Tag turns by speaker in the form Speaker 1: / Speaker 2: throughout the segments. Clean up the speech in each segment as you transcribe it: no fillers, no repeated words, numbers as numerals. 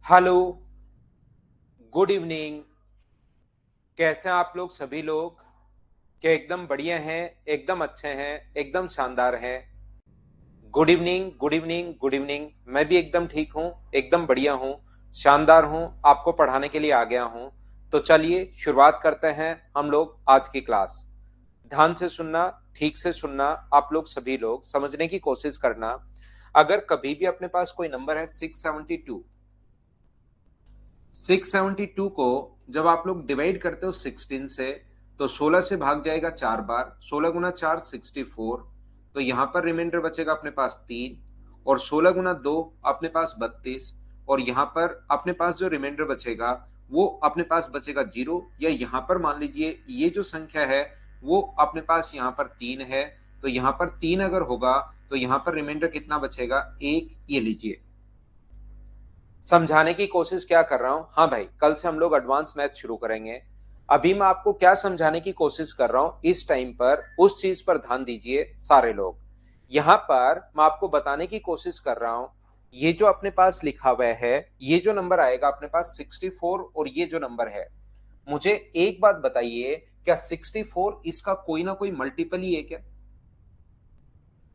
Speaker 1: Hello, good evening. कैसे हैं आप लोग सभी लोग? क्या एकदम बढ़िया हैं, एकदम अच्छे हैं, एकदम शानदार हैं? Good evening, good evening, good evening. मैं भी एकदम ठीक हूँ, एकदम बढ़िया हूँ, शानदार हूँ, आपको पढ़ाने के लिए आ गया हूँ। तो चलिए शुरुआत करते हैं हम लोग आज की क्लास। ध्यान से सुनना, ठीक से सुनना, आप लोग सभी लोग समझने की कोशिश करना। अगर कभी भी अपने पास कोई नंबर है 672, 672 को जब आप लोग डिवाइड करते हो 16 से, तो 16 से भाग जाएगा 4 बार, 16 गुना 4 64। तो यहां पर रिमाइंडर बचेगा अपने पास 3, और 16 गुना 2 अपने पास 32, और यहां पर अपने पास जो रिमाइंडर बचेगा वो अपने पास बचेगा 0, या यहां पर मान लीजिए ये जो संख्या है वो अपने पास यहाँ पर 3 है। तो यहाँ पर 3 अगर होगा तो यहाँ पर रिमाइंडर कितना बचेगा? 1। ये लीजिए, समझाने की कोशिश क्या कर रहा हूं। हाँ भाई, कल से हम लोग एडवांस मैथ शुरू करेंगे। अभी मैं आपको क्या समझाने की कोशिश कर रहा हूं, इस टाइम पर उस चीज पर ध्यान दीजिए सारे लोग। यहां पर मैं आपको बताने की कोशिश कर रहा हूं, ये जो अपने पास लिखा हुआ है, ये जो नंबर आएगा अपने पास 64, और ये जो नंबर है, मुझे एक बात बताइए, क्या 64 इसका कोई ना कोई मल्टीपल ही है क्या?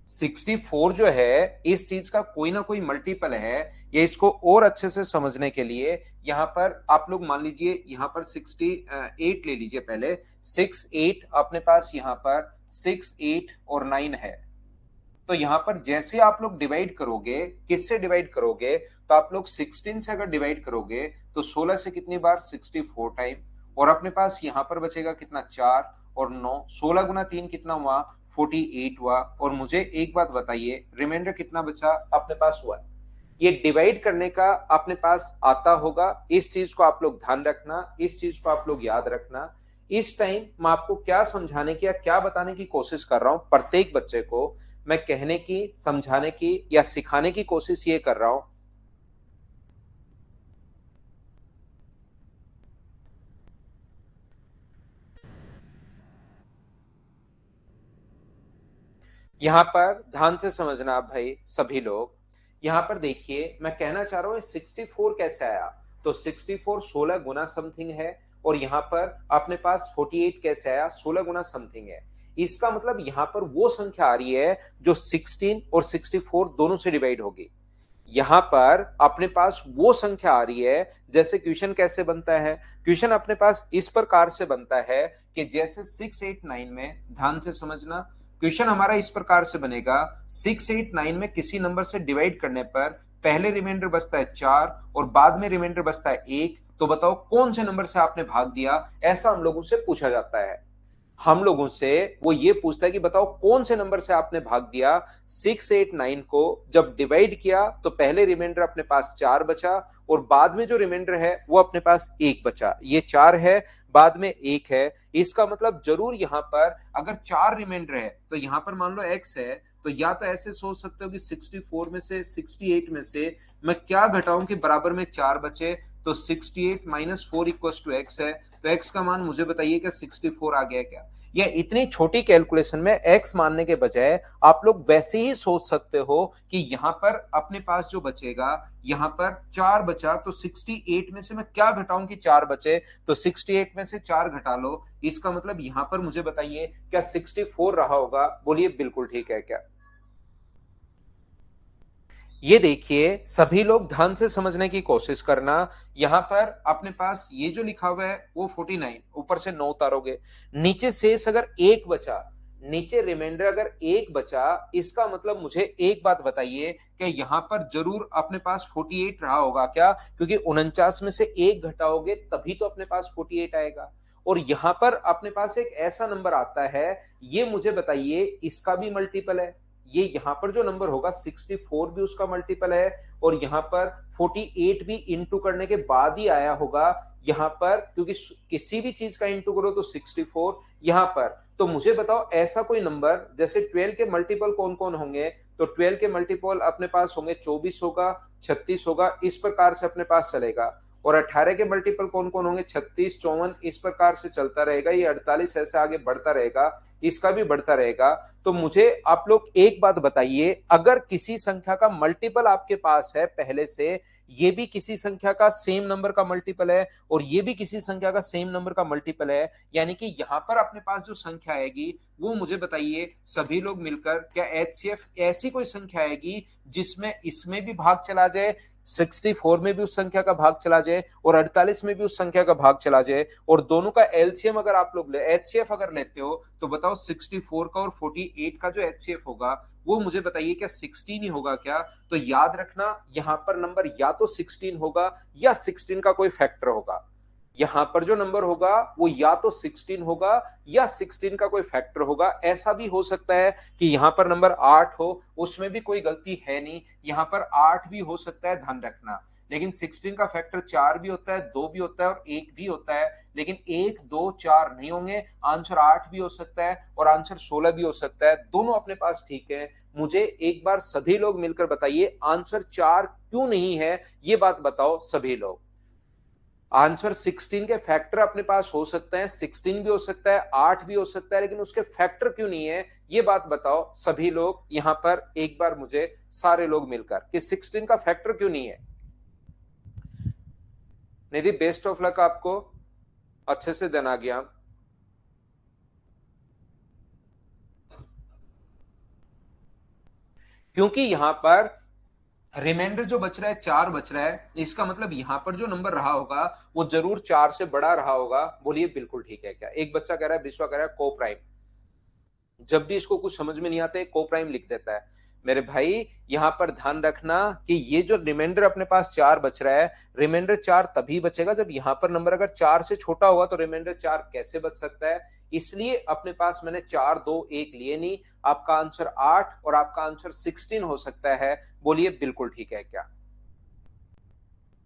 Speaker 1: 64 जो है इस चीज का कोई ना कोई मल्टीपल है। या इसको और अच्छे से समझने के लिए यहां पर आप लोग मान लीजिए, यहां पर 68 ले लीजिए पहले। 68 अपने पास यहां पर 68 और 9 है। तो यहां पर जैसे आप लोग डिवाइड करोगे, किससे डिवाइड करोगे? तो आप लोग 16 से अगर डिवाइड करोगे तो 16 से कितनी बार? 64 टाइम। और अपने पास यहां पर बचेगा कितना? 4 और 9। 16 गुना 3 कितना हुआ? 48 हुआ। और मुझे एक बात बताइए, रिमाइंडर कितना बचा अपने पास हुआ? ये डिवाइड करने का अपने पास आता होगा। इस चीज को आप लोग ध्यान रखना, इस चीज को आप लोग याद रखना। इस टाइम मैं आपको क्या समझाने की या क्या बताने की कोशिश कर रहा हूं, प्रत्येक बच्चे को मैं कहने की, समझाने की या सिखाने की कोशिश ये कर रहा हूं। यहां पर ध्यान से समझना आप भाई सभी लोग। यहां पर देखिए, मैं कहना चाह रहा हूं 64 कैसे आया? तो 64 16 गुना समथिंग है। और यहां पर अपने पास 48 कैसे आया? 16 गुना समथिंग है। इसका मतलब यहां पर वो संख्या आ रही है जो 16 और 64 दोनों से डिवाइड होगी। यहां पर अपने पास वो संख्या आ रही है। जैसे क्वेश्चन कैसे बनता है? क्वेश्चन अपने पास इस प्रकार से बनता है कि जैसे 689 में, ध्यान से समझना, क्वेश्चन हमारा इस प्रकार से बनेगा। 689 में किसी नंबर से डिवाइड करने पर पहले रिमाइंडर बचता है 4 और बाद में रिमाइंडर बचता है 1। तो बताओ कौन से नंबर से आपने भाग दिया? ऐसा हम लोगों से पूछा जाता है। हम लोगों से वो ये पूछता है कि बताओ कौन से नंबर से आपने भाग दिया। 689 को जब डिवाइड किया तो पहले रिमाइंडर अपने पास 4 बचा, और बाद में जो रिमाइंडर है वो अपने पास 1 बचा। ये 4 है, बाद में 1 है। इसका मतलब जरूर यहां पर अगर 4 रिमाइंडर है तो यहां पर मान लो x है, तो या तो ऐसे सोच सकते हो कि 64 में से, 68 में से मैं क्या घटाऊं कि बराबर में 4 बचे। तो 68 माइनस 4 इक्वल टू एक्स है। तो x का मान मुझे बताइए क्या 64 आ गया क्या? या इतनी छोटी कैलकुलेशन में x मानने के बजाय आप लोग वैसे ही सोच सकते हो कि यहां पर अपने पास जो बचेगा, यहां पर 4 बचा, तो 68 में से मैं क्या घटाऊं कि 4 बचे? तो 68 में से 4 घटा लो। इसका मतलब यहां पर मुझे बताइए क्या 64 रहा होगा? बोलिए बिल्कुल ठीक है क्या? ये देखिए सभी लोग ध्यान से समझने की कोशिश करना। यहां पर अपने पास ये जो लिखा हुआ है वो 49, ऊपर से 9 उतारोगे, नीचे शेष अगर एक बचा, नीचे रिमाइंडर अगर एक बचा, इसका मतलब मुझे एक बात बताइए कि यहां पर जरूर अपने पास 48 रहा होगा क्या? क्योंकि 49 में से एक घटाओगे तभी तो अपने पास 48 आएगा। और यहां पर अपने पास एक ऐसा नंबर आता है, ये मुझे बताइए इसका भी मल्टीपल है। ये यहां पर जो नंबर होगा 64 भी उसका मल्टीपल है, और यहां पर 48 भी इंटू करने के बाद ही आया होगा यहां पर, क्योंकि किसी भी चीज का इंटू करो तो 64 यहां पर। तो मुझे बताओ ऐसा कोई नंबर, जैसे 12 के मल्टीपल कौन कौन होंगे? तो 12 के मल्टीपल अपने पास होंगे 24 होगा, 36 होगा, इस प्रकार से अपने पास चलेगा। और 18 के मल्टीपल कौन कौन होंगे? 36, 54, इस प्रकार से चलता रहेगा। ये 48 ऐसे आगे बढ़ता रहेगा, इसका भी बढ़ता रहेगा। तो मुझे आप लोग एक बात बताइए, अगर किसी संख्या का मल्टीपल आपके पास है पहले से, ये भी किसी संख्या का सेम नंबर का मल्टीपल है और ये भी किसी संख्या का सेम नंबर का मल्टीपल है, यानी कि यहां पर अपने पास जो संख्या आएगी वो मुझे बताइए सभी लोग मिलकर, क्या एचसीएफ ऐसी कोई संख्या आएगी जिसमें इसमें भी भाग चला जाए, 64 में भी उस संख्या का भाग चला जाए और 48 में भी उस संख्या का भाग चला जाए, और दोनों का एलसीएम अगर आप लोग एचसीएफ अगर लेते हो तो बताओ 64 का और 48 का जो एचसीएफ होगा वो मुझे बताइए क्या 16 ही होगा क्या? तो याद रखना यहां पर नंबर या तो 16 होगा या 16 का कोई फैक्टर होगा। यहां पर जो नंबर होगा वो या तो 16 होगा या 16 का कोई फैक्टर होगा। ऐसा भी हो सकता है कि यहां पर नंबर 8 हो, उसमें भी कोई गलती है नहीं, यहां पर 8 भी हो सकता है, ध्यान रखना। लेकिन 16 का फैक्टर 4 भी होता है, 2 भी होता है और 1 भी होता है, लेकिन 1 2 4 नहीं होंगे। आंसर 8 भी हो सकता है और आंसर 16 भी हो सकता है, दोनों अपने पास ठीक है। मुझे एक बार सभी लोग मिलकर बताइए आंसर 4 क्यों नहीं है, ये बात बताओ सभी लोग। आंसर 16 के फैक्टर अपने पास हो सकते हैं, 16 भी हो सकता है, 8 भी हो सकता है, लेकिन उसके फैक्टर क्यों नहीं है, ये बात बताओ सभी लोग यहां पर एक बार मुझे, सारे लोग मिलकर, कि 16 का फैक्टर क्यों नहीं है। निधि बेस्ट ऑफ लक आपको, अच्छे से देना ज्ञान। क्योंकि यहां पर रिमाइंडर जो बच रहा है 4 बच रहा है, इसका मतलब यहां पर जो नंबर रहा होगा वो जरूर 4 से बड़ा रहा होगा। बोलिए बिल्कुल ठीक है क्या? एक बच्चा कह रहा है, विश्वा कह रहा है को प्राइम। जब भी इसको कुछ समझ में नहीं आता है को प्राइम लिख देता है। मेरे भाई यहां पर ध्यान रखना कि ये जो रिमाइंडर अपने पास 4 बच रहा है, रिमाइंडर 4 तभी बचेगा जब यहां पर नंबर अगर 4 से छोटा होगा, तो रिमाइंडर 4 कैसे बच सकता है? इसलिए अपने पास मैंने 4 2 1 लिए नहीं। आपका आंसर 8 और आपका आंसर 16 हो सकता है। बोलिए बिल्कुल ठीक है क्या?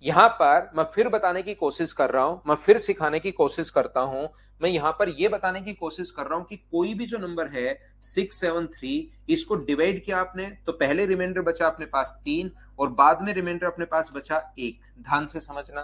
Speaker 1: यहां पर मैं फिर बताने की कोशिश कर रहा हूं, मैं फिर सिखाने की कोशिश करता हूं। मैं यहां पर यह बताने की कोशिश कर रहा हूं कि कोई भी जो नंबर है 673, इसको डिवाइड किया आपने तो पहले रिमाइंडर बचा अपने पास 3 और बाद में रिमाइंडर अपने पास बचा 1। ध्यान से समझना,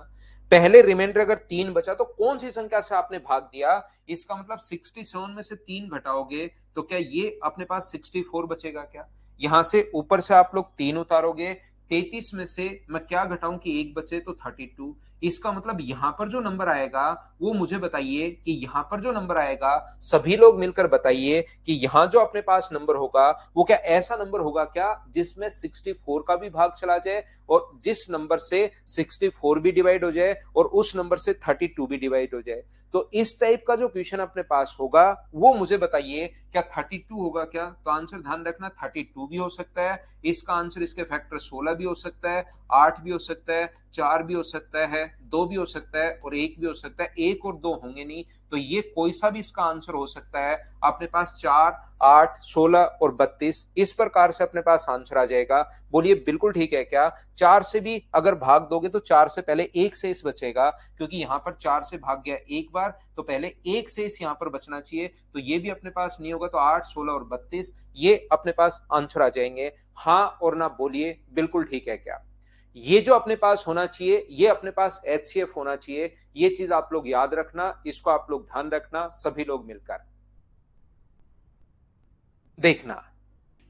Speaker 1: पहले रिमाइंडर अगर 3 बचा तो कौन सी संख्या से आपने भाग दिया, इसका मतलब 67 में से 3 घटाओगे तो क्या ये अपने पास 64 बचेगा क्या? यहां से ऊपर से आप लोग 3 उतारोगे, 33 में से मैं क्या घटाऊं कि 1 बचे तो 32। इसका मतलब यहां पर जो नंबर आएगा वो मुझे बताइए कि यहां पर जो नंबर आएगा, सभी लोग मिलकर बताइए कि यहां जो अपने पास नंबर होगा वो क्या ऐसा नंबर होगा क्या जिसमें 64 का भी भाग चला जाए और जिस नंबर से 64 भी डिवाइड हो जाए और उस नंबर से 32 भी डिवाइड हो जाए। तो इस टाइप का जो क्वेश्चन अपने पास होगा वो मुझे बताइए क्या 32 होगा क्या? तो आंसर ध्यान रखना 32 भी हो सकता है, इसका आंसर इसके फैक्टर 16 भी हो सकता है, 8 भी हो सकता है, 4 भी हो सकता है, 2 भी हो सकता है और 1 भी हो सकता है। 1 और 2 होंगे नहीं, तो ये कोई सा भी इसका आंसर हो सकता है। अपने पास 4 8 16 और 32 इस प्रकार से अपने पास आंसर आ जाएगा। बोलिए बिल्कुल ठीक है क्या? 4 से भी अगर भाग दोगे तो 4 से पहले 1 शेष बचेगा, क्योंकि यहां पर 4 से भाग गया एक बार तो पहले 1 शेष यहां पर बचना चाहिए, तो ये भी अपने पास नहीं होगा। तो 8 16 और 32 ये अपने पास आंसर आ जाएंगे। हाँ और ना बोलिए बिल्कुल ठीक है क्या? ये जो अपने पास होना चाहिए, ये अपने पास एचसीएफ होना चाहिए। ये चीज आप लोग याद रखना, इसको आप लोग ध्यान रखना सभी लोग मिलकर देखना।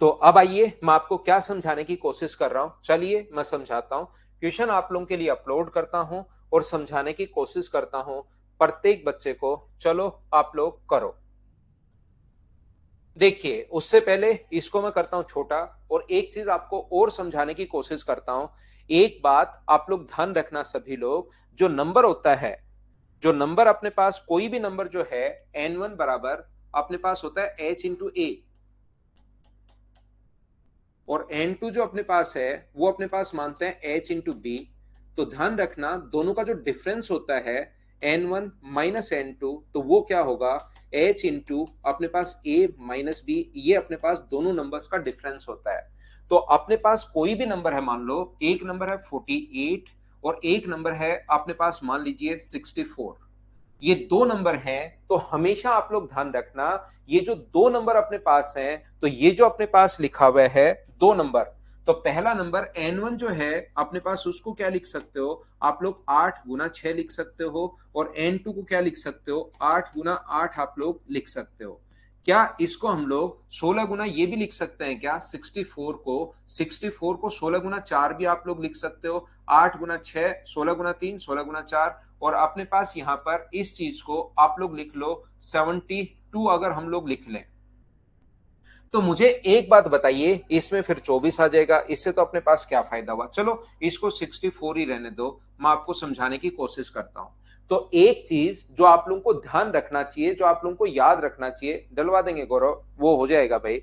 Speaker 1: तो अब आइए मैं आपको क्या समझाने की कोशिश कर रहा हूं, चलिए मैं समझाता हूं। क्वेश्चन आप लोगों के लिए अपलोड करता हूं और समझाने की कोशिश करता हूं प्रत्येक बच्चे को। चलो आप लोग करो। देखिए उससे पहले इसको मैं करता हूं छोटा, और एक चीज आपको और समझाने की कोशिश करता हूं। एक बात आप लोग ध्यान रखना सभी लोग, जो नंबर होता है, जो नंबर अपने पास कोई भी नंबर जो है n1 बराबर अपने पास होता है h इंटू ए, और n2 जो अपने पास है वो अपने पास मानते हैं h इंटू बी। तो ध्यान रखना दोनों का जो डिफरेंस होता है n1 माइनस n2, तो वो क्या होगा h इंटू अपने पास a माइनस बी। ये अपने पास दोनों नंबर्स का डिफरेंस होता है। तो अपने पास कोई भी नंबर है, मान लो एक नंबर है 48 और एक नंबर है अपने पास मान लीजिए 64, ये दो नंबर हैं, तो हमेशा आप लोग ध्यान रखना ये जो दो नंबर अपने पास हैं, तो ये जो अपने पास लिखा हुआ है दो नंबर, तो पहला नंबर n1 जो है अपने पास उसको क्या लिख सकते हो आप लोग 8 गुना 6 लिख सकते हो, और n2 को क्या लिख सकते हो 8 गुना 8 आप लोग लिख सकते हो। क्या इसको हम लोग 16 गुना ये भी लिख सकते हैं क्या? 64 को 16 गुना 4 भी आप लोग लिख सकते हो। 8 गुना 6, 16 गुना 3, 16 गुना 4, और अपने पास यहां पर इस चीज को आप लोग लिख लो 72 अगर हम लोग लिख लें। तो मुझे एक बात बताइए, इसमें फिर 24 आ जाएगा, इससे तो अपने पास क्या फायदा हुआ? चलो इसको 64 ही रहने दो, मैं आपको समझाने की कोशिश करता हूं। तो एक चीज जो आप लोगों को ध्यान रखना चाहिए, जो आप लोगों को याद रखना चाहिए, डलवा देंगे गौरव, वो हो जाएगा भाई,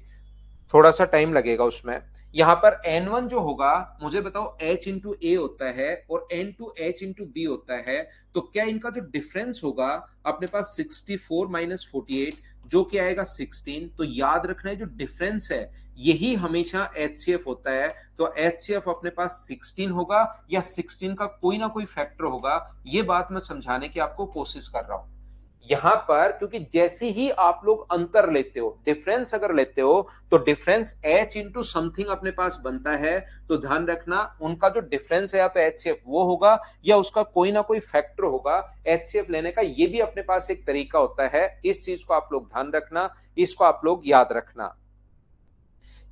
Speaker 1: थोड़ा सा टाइम लगेगा उसमें। यहां पर N1 जो होगा, मुझे बताओ H इंटू ए होता है और N2 H इंटू बी होता है, तो क्या इनका जो डिफरेंस होगा अपने पास 64 माइनस 48, जो क्या आएगा 16। तो याद रखना है जो डिफरेंस है यही हमेशा HCF होता है। तो HCF अपने पास 16 होगा या 16 का कोई ना कोई फैक्टर होगा, ये बात मैं समझाने की आपको कोशिश कर रहा हूं। यहां पर क्योंकि जैसे ही आप लोग अंतर लेते हो, डिफरेंस अगर लेते हो, तो डिफरेंस H इंटू समथिंग अपने पास बनता है। तो ध्यान रखना उनका जो डिफरेंस है या तो HCF वो होगा या उसका कोई ना कोई फैक्टर होगा। HCF लेने का ये भी अपने पास एक तरीका होता है, इस चीज को आप लोग ध्यान रखना, इसको आप लोग याद रखना।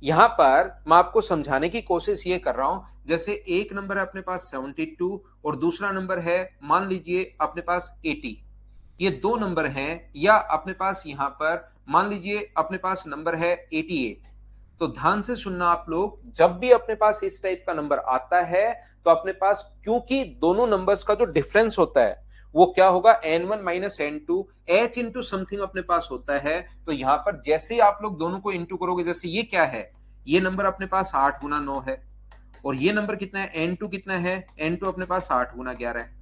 Speaker 1: यहां पर मैं आपको समझाने की कोशिश ये कर रहा हूं, जैसे एक नंबर है अपने पास 72 और दूसरा नंबर है मान लीजिए अपने पास 80, ये दो नंबर हैं, या अपने पास यहां पर मान लीजिए अपने पास नंबर है 88। तो ध्यान से सुनना आप लोग, जब भी अपने पास इस टाइप का नंबर आता है तो अपने पास क्योंकि दोनों नंबर्स का जो डिफरेंस होता है वो क्या होगा N1 minus N2, H into something अपने पास होता है। तो यहां पर जैसे ही आप लोग दोनों को इंटू करोगे, जैसे ये क्या है, ये नंबर अपने पास 8 गुना 9 है, और ये नंबर कितना है N2 कितना है, N2 अपने पास 8 गुना 11 है।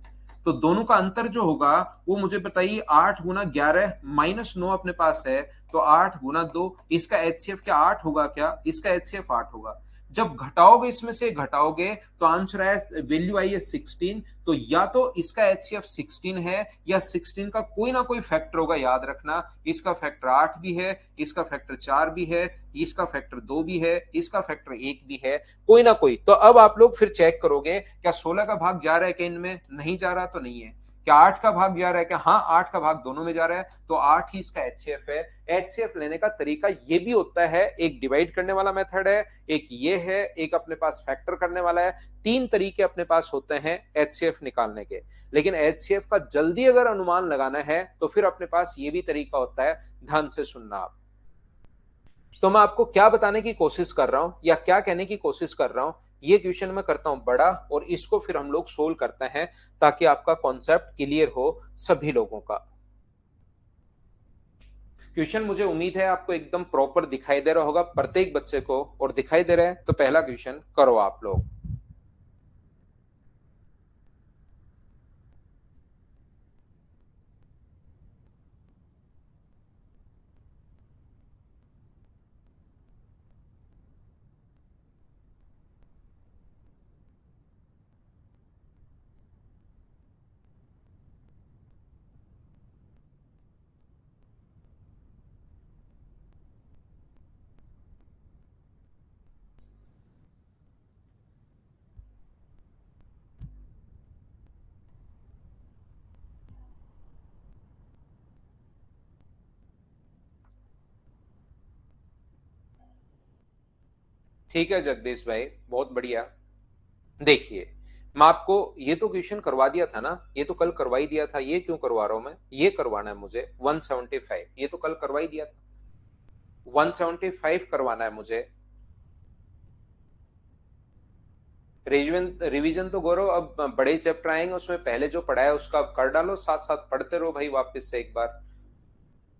Speaker 1: तो दोनों का अंतर जो होगा वो मुझे बताइए 8 गुना 11 माइनस 9 अपने पास है, तो 8 गुना 2, इसका HCF क्या 8 होगा क्या? इसका HCF 8 होगा। जब घटाओगे, इसमें से घटाओगे तो आंसर है, वैल्यू आई है 16। तो या तो इसका HCF 16 है या 16 का कोई ना कोई फैक्टर होगा, याद रखना। इसका फैक्टर 8 भी है, इसका फैक्टर 4 भी है, इसका फैक्टर 2 भी है, इसका फैक्टर 1 भी है, कोई ना कोई। तो अब आप लोग फिर चेक करोगे, क्या 16 का भाग जा रहा है क्या इनमें? नहीं जा रहा तो नहीं है। क्या 8 का भाग जा रहा है क्या? हाँ, 8 का भाग दोनों में जा रहा है, तो 8 ही इसका HCF है। HCF लेने का तरीका ये भी होता है, एक डिवाइड करने वाला मेथड है, एक ये है, एक अपने पास फैक्टर करने वाला है। तीन तरीके अपने पास होते हैं HCF निकालने के। लेकिन HCF का जल्दी अगर अनुमान लगाना है तो फिर अपने पास ये भी तरीका होता है, ध्यान से सुनना आप। तो मैं आपको क्या बताने की कोशिश कर रहा हूं या क्या कहने की कोशिश कर रहा हूं, ये क्वेश्चन मैं करता हूं बड़ा, और इसको फिर हम लोग सोल्व करते हैं ताकि आपका कॉन्सेप्ट क्लियर हो सभी लोगों का। क्वेश्चन मुझे उम्मीद है आपको एकदम प्रॉपर दिखाई दे रहा होगा प्रत्येक बच्चे को, और दिखाई दे रहा है तो पहला क्वेश्चन करो आप लोग। ठीक है जगदीश भाई, बहुत बढ़िया। देखिए, मैं आपको ये तो क्वेश्चन करवा दिया था ना, ये तो कल करवा ही दिया था, ये क्यों करवा रहा हूं मैं? ये करवाना है मुझे 175, ये तो कल करवा ही दिया था। 175 करवाना है मुझे। रिवीजन रिवीजन तो गौरव अब बड़े चैप्टर आएंगे, उसमें पहले जो पढ़ा है उसका अब कर डालो, साथ साथ पढ़ते रहो भाई, वापस से एक बार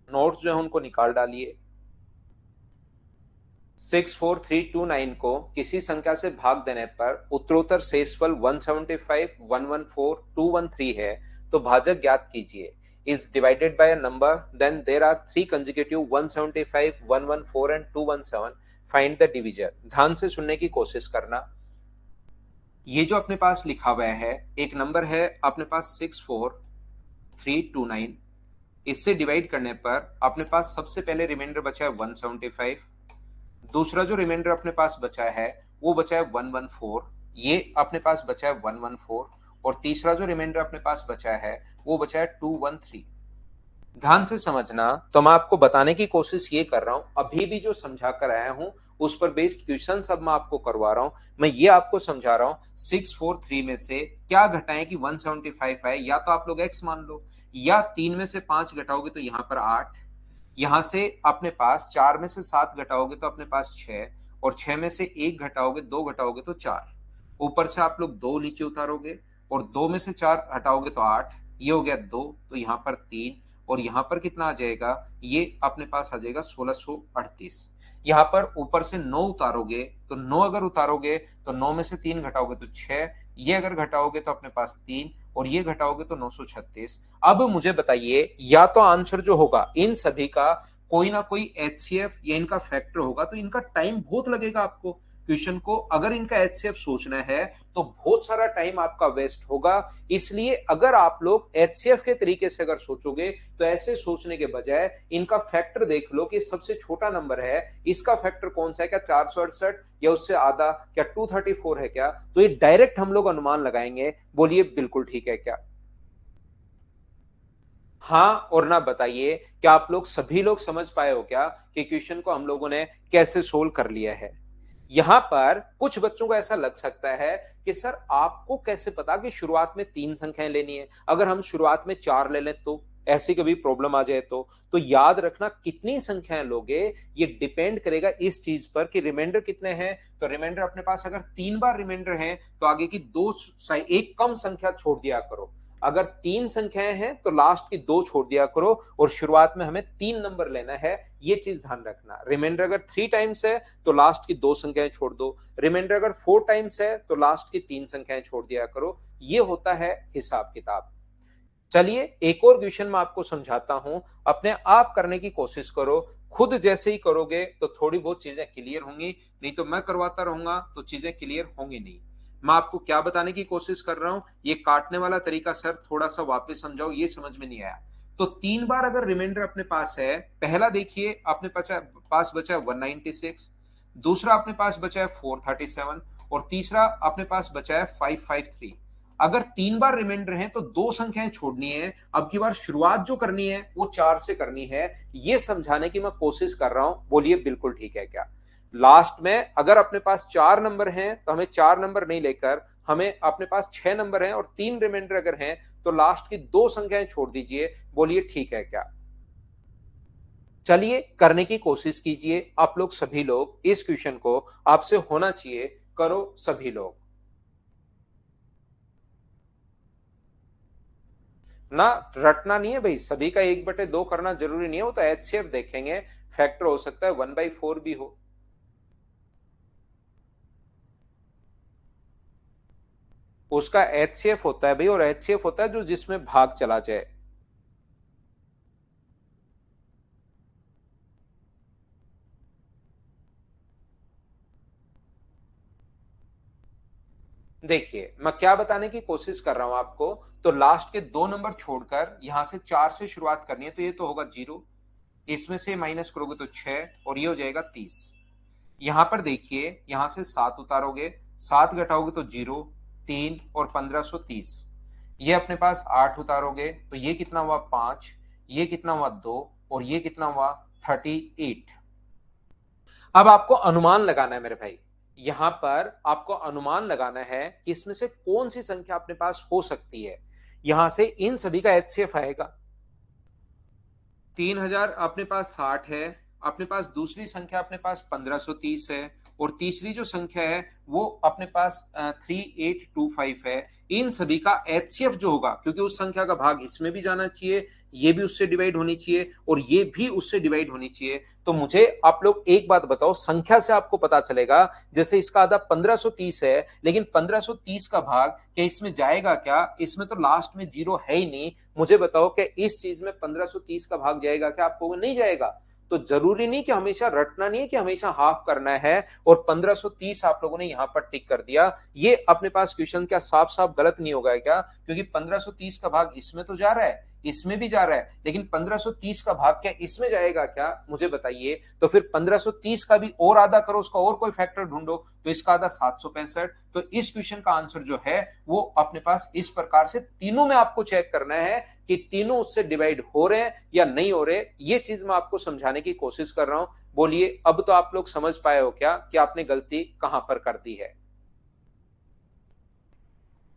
Speaker 1: नोट्स जो है उनको निकाल डालिए। 64329 को किसी संख्या से भाग देने पर उत्तरोत्तर शेषफल 175, 114, 213 है, तो भाजक ज्ञात कीजिए। Is divided by a number, then there are three consecutive 175, 114 and 217, find the divisor. ध्यान से सुनने की कोशिश करना। ये जो अपने पास लिखा हुआ है, एक नंबर है अपने पास 64329, इससे डिवाइड करने पर अपने पास सबसे पहले रिमाइंडर बचा है 175, दूसरा जो रिमाइंडर अपने पास बचा है वो बचा है 114, ये अपने पास बचा है 114, और तीसरा जो रिमाइंडर अपने पास बचा है वो बचा है 213। ध्यान से समझना, तो मैं आपको बताने की कोशिश ये कर रहा हूं, अभी भी जो समझा कर आया हूं उस पर बेस्ड क्वेश्चन सब मैं आपको करवा रहा हूं। मैं ये आपको समझा रहा हूं 643 में से क्या घटाएं कि 175 आए, या तो आप लोग x मान लो, या 3 में से 5 घटाओगे तो यहां पर 8, यहां से अपने पास 4 में से 7 घटाओगे तो अपने पास 6, और 6 में से 1 घटाओगे 2 घटाओगे तो 4, ऊपर से आप लोग 2 नीचे उतारोगे, और 2 में से 4 हटाओगे तो 8, ये हो गया 2, तो यहाँ पर 3, और यहाँ पर कितना आ जाएगा, ये अपने पास आ जाएगा 1638। यहाँ पर ऊपर से 9 उतारोगे, तो 9 अगर उतारोगे तो 9 में से 3 घटाओगे तो 6, ये अगर घटाओगे तो अपने पास 3, और ये घटाओगे तो 936। अब मुझे बताइए, या तो आंसर जो होगा इन सभी का कोई ना कोई एचसीएफ या इनका फैक्टर होगा, तो इनका टाइम बहुत लगेगा आपको क्वेश्चन को, अगर इनका एचसीएफ सोचना है तो बहुत सारा टाइम आपका वेस्ट होगा। इसलिए अगर आप लोग एचसीएफ के तरीके से अगर सोचोगे तो ऐसे सोचने के बजाय इनका फैक्टर देख लो कि सबसे छोटा नंबर है, इसका फैक्टर कौन सा है, क्या 468 या उससे आधा, क्या 234 है क्या, तो ये डायरेक्ट हम लोग अनुमान लगाएंगे। बोलिए बिल्कुल ठीक है क्या? हाँ और ना बताइए, क्या आप लोग सभी लोग समझ पाए हो क्या कि क्वेश्चन को हम लोगों ने कैसे सोल्व कर लिया है? यहां पर कुछ बच्चों को ऐसा लग सकता है कि सर आपको कैसे पता कि शुरुआत में 3 संख्याएं लेनी है, अगर हम शुरुआत में 4 ले लें तो ऐसी कभी प्रॉब्लम आ जाए तो याद रखना कितनी संख्याएं लोगे ये डिपेंड करेगा इस चीज पर कि रिमाइंडर कितने हैं। तो रिमाइंडर अपने पास अगर 3 बार रिमाइंडर है तो आगे की एक कम संख्या छोड़ दिया करो, अगर 3 संख्याएं हैं तो लास्ट की 2 छोड़ दिया करो, और शुरुआत में हमें 3 नंबर लेना है, ये चीज ध्यान रखना। रिमाइंडर अगर 3 टाइम्स है तो लास्ट की 2 संख्याएं छोड़ दो, रिमाइंडर अगर 4 टाइम्स है तो लास्ट की 3 संख्याएं छोड़ दिया करो। ये होता है हिसाब किताब। चलिए एक और क्वेश्चन मैं आपको समझाता हूं, अपने आप करने की कोशिश करो, खुद जैसे ही करोगे तो थोड़ी बहुत चीजें क्लियर होंगी, नहीं तो मैं करवाता रहूंगा तो चीजें क्लियर होंगी नहीं। मैं आपको क्या बताने की कोशिश कर रहा हूं, ये काटने वाला तरीका सर थोड़ा सा वापस समझाओ, ये समझ में नहीं आया। तो 3 बार अगर रिमाइंडर अपने पास है, पहला देखिए अपने पास बचा है 196, दूसरा अपने पास बचा है 437, और तीसरा अपने पास बचा है 553। अगर 3 बार रिमाइंडर है तो 2 संख्याएं छोड़नी है, अब की बार शुरुआत जो करनी है वो 4 से करनी है, ये समझाने की मैं कोशिश कर रहा हूं। बोलिए बिल्कुल ठीक है क्या? लास्ट में अगर अपने पास 4 नंबर हैं तो हमें 4 नंबर नहीं लेकर हमें अपने पास 6 नंबर हैं, और 3 रिमाइंडर अगर हैं तो लास्ट की 2 संख्याएं छोड़ दीजिए। बोलिए ठीक है क्या? चलिए करने की कोशिश कीजिए आप लोग सभी लोग, इस क्वेश्चन को आपसे होना चाहिए, करो सभी लोग ना। रटना नहीं है भाई, सभी का 1/2 करना जरूरी नहीं है, वो तो एचसीएफ देखेंगे, फैक्टर हो सकता है 1/4 भी हो। उसका एचसीएफ होता है भाई, और एचसीएफ होता है जो जिसमें भाग चला जाए। देखिए मैं क्या बताने की कोशिश कर रहा हूं आपको, तो लास्ट के 2 नंबर छोड़कर यहां से 4 से शुरुआत करनी है, तो ये तो होगा 0, इसमें से माइनस करोगे तो 6, और ये हो जाएगा 30। यहां पर देखिए यहां से 7 उतारोगे, 7 घटाओगे तो 0, 3 और 1530, ये अपने पास 8 उतारोगे तो ये कितना हुआ 5, ये कितना हुआ 2, और ये कितना हुआ 38। अब आपको अनुमान लगाना है मेरे भाई, यहां पर आपको अनुमान लगाना है कि इसमें से कौन सी संख्या अपने पास हो सकती है। यहां से इन सभी का एचसीएफ आएगा, 3000 अपने पास 60 है, अपने पास दूसरी संख्या अपने पास 1530 है, और तीसरी जो संख्या है वो अपने पास 3825 है। इन सभी का एचसीएफ जो होगा, क्योंकि उस संख्या का भाग इसमें भी जाना चाहिए, ये भी उससे डिवाइड होनी चाहिए, और ये भी उससे डिवाइड होनी चाहिए। तो मुझे आप लोग एक बात बताओ, संख्या से आपको पता चलेगा, जैसे इसका आधा 1530 है, लेकिन 1530 का भाग क्या इसमें जाएगा क्या? इसमें तो लास्ट में 0 है ही नहीं। मुझे बताओ कि इस चीज में 1530 का भाग जाएगा क्या? आपको नहीं जाएगा। तो जरूरी नहीं कि हमेशा रटना नहीं है कि हमेशा हाफ करना है, और 1530 आप लोगों ने यहां पर टिक कर दिया, ये अपने पास क्वेश्चन क्या साफ साफ गलत नहीं होगा क्या? क्योंकि 1530 का भाग इसमें तो जा रहा है, इसमें भी जा रहा है, लेकिन 1530 का भाग क्या इसमें जाएगा क्या, मुझे बताइए। तो फिर 1530 का भी और आधा करो, उसका और कोई फैक्टर ढूंढो, तो इसका आधा 765। तो इस क्वेश्चन का आंसर जो है वो अपने पास इस प्रकार से तीनों में आपको चेक करना है कि तीनों उससे डिवाइड हो रहे हैं या नहीं हो रहे। ये चीज मैं आपको समझाने की कोशिश कर रहा हूं। बोलिए, अब तो आप लोग समझ पाए हो क्या कि आपने गलती कहां पर कर दी है।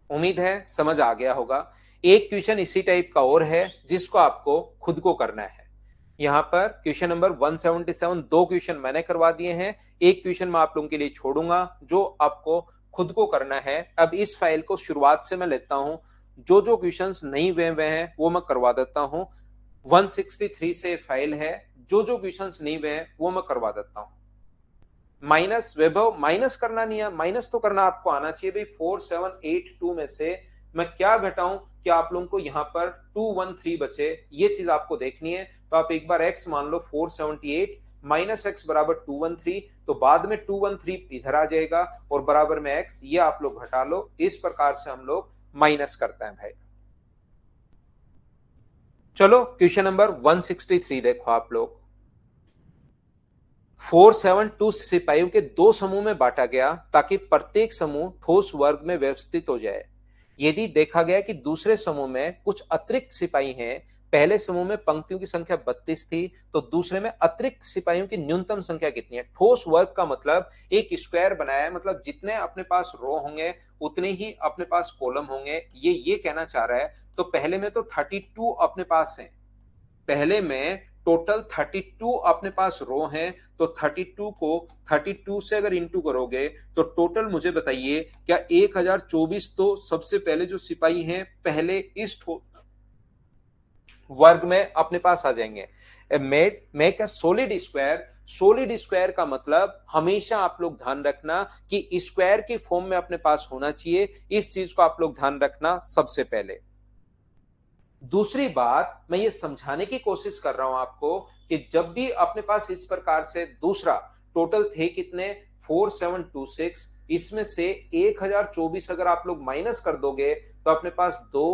Speaker 1: उम्मीद है समझ आ गया होगा। एक क्वेश्चन इसी टाइप का और है जिसको आपको खुद को करना है। यहां पर क्वेश्चन नंबर 177, दो क्वेश्चन मैंने करवा दिए हैं, एक क्वेश्चन मैं आप लोगों के लिए छोड़ूंगा जो आपको खुद को करना है। अब इस फाइल को शुरुआत से मैं लेता हूं, जो जो क्वेश्चंस नहीं हुए हैं वो मैं करवा देता हूं। 163 से फाइल है, जो जो क्वेश्चंस नहीं हुए हैं वो मैं करवा देता हूं। माइनस वैभव, माइनस करना नहीं है, माइनस तो करना आपको आना चाहिए भाई। 4782 में से मैं क्या घटाऊं कि आप लोगों को यहां पर 213 बचे, ये चीज आपको देखनी है। तो आप एक बार x मान लो 478 माइनस एक्स बराबर 213, तो बाद में 213 इधर आ जाएगा और बराबर में x, ये आप लोग घटा लो। इस प्रकार से हम लोग माइनस करते हैं भाई। चलो क्वेश्चन नंबर 163 देखो आप लोग। 472 सिपाहियों के दो समूह में बांटा गया ताकि प्रत्येक समूह ठोस वर्ग में व्यवस्थित हो जाए। यदि देखा गया कि दूसरे समूह में कुछ अतिरिक्त सिपाही हैं, पहले समूह में पंक्तियों की संख्या 32 थी, तो दूसरे में अतिरिक्त सिपाहियों की न्यूनतम संख्या कितनी है। ठोस वर्ग का मतलब एक स्क्वायर बनाया है, मतलब जितने अपने पास रो होंगे उतने ही अपने पास कॉलम होंगे, ये कहना चाह रहा है। तो पहले में तो 32 अपने पास है, पहले में टोटल 32 अपने पास रो हैं, तो 32 को 32 से अगर इंटू करोगे तो टोटल मुझे बताइए क्या 1024 तो सबसे पहले जो सिपाही हैं पहले इस वर्ग में अपने पास आ जाएंगे। Make a solid square, solid square का मतलब हमेशा आप लोग ध्यान रखना कि स्क्वायर की फॉर्म में अपने पास होना चाहिए, इस चीज को आप लोग ध्यान रखना सबसे पहले। दूसरी बात मैं ये समझाने की कोशिश कर रहा हूं आपको कि जब भी अपने पास इस प्रकार से दूसरा टोटल थे कितने 4726, इसमें से 1024 अगर आप लोग माइनस कर दोगे तो अपने पास 2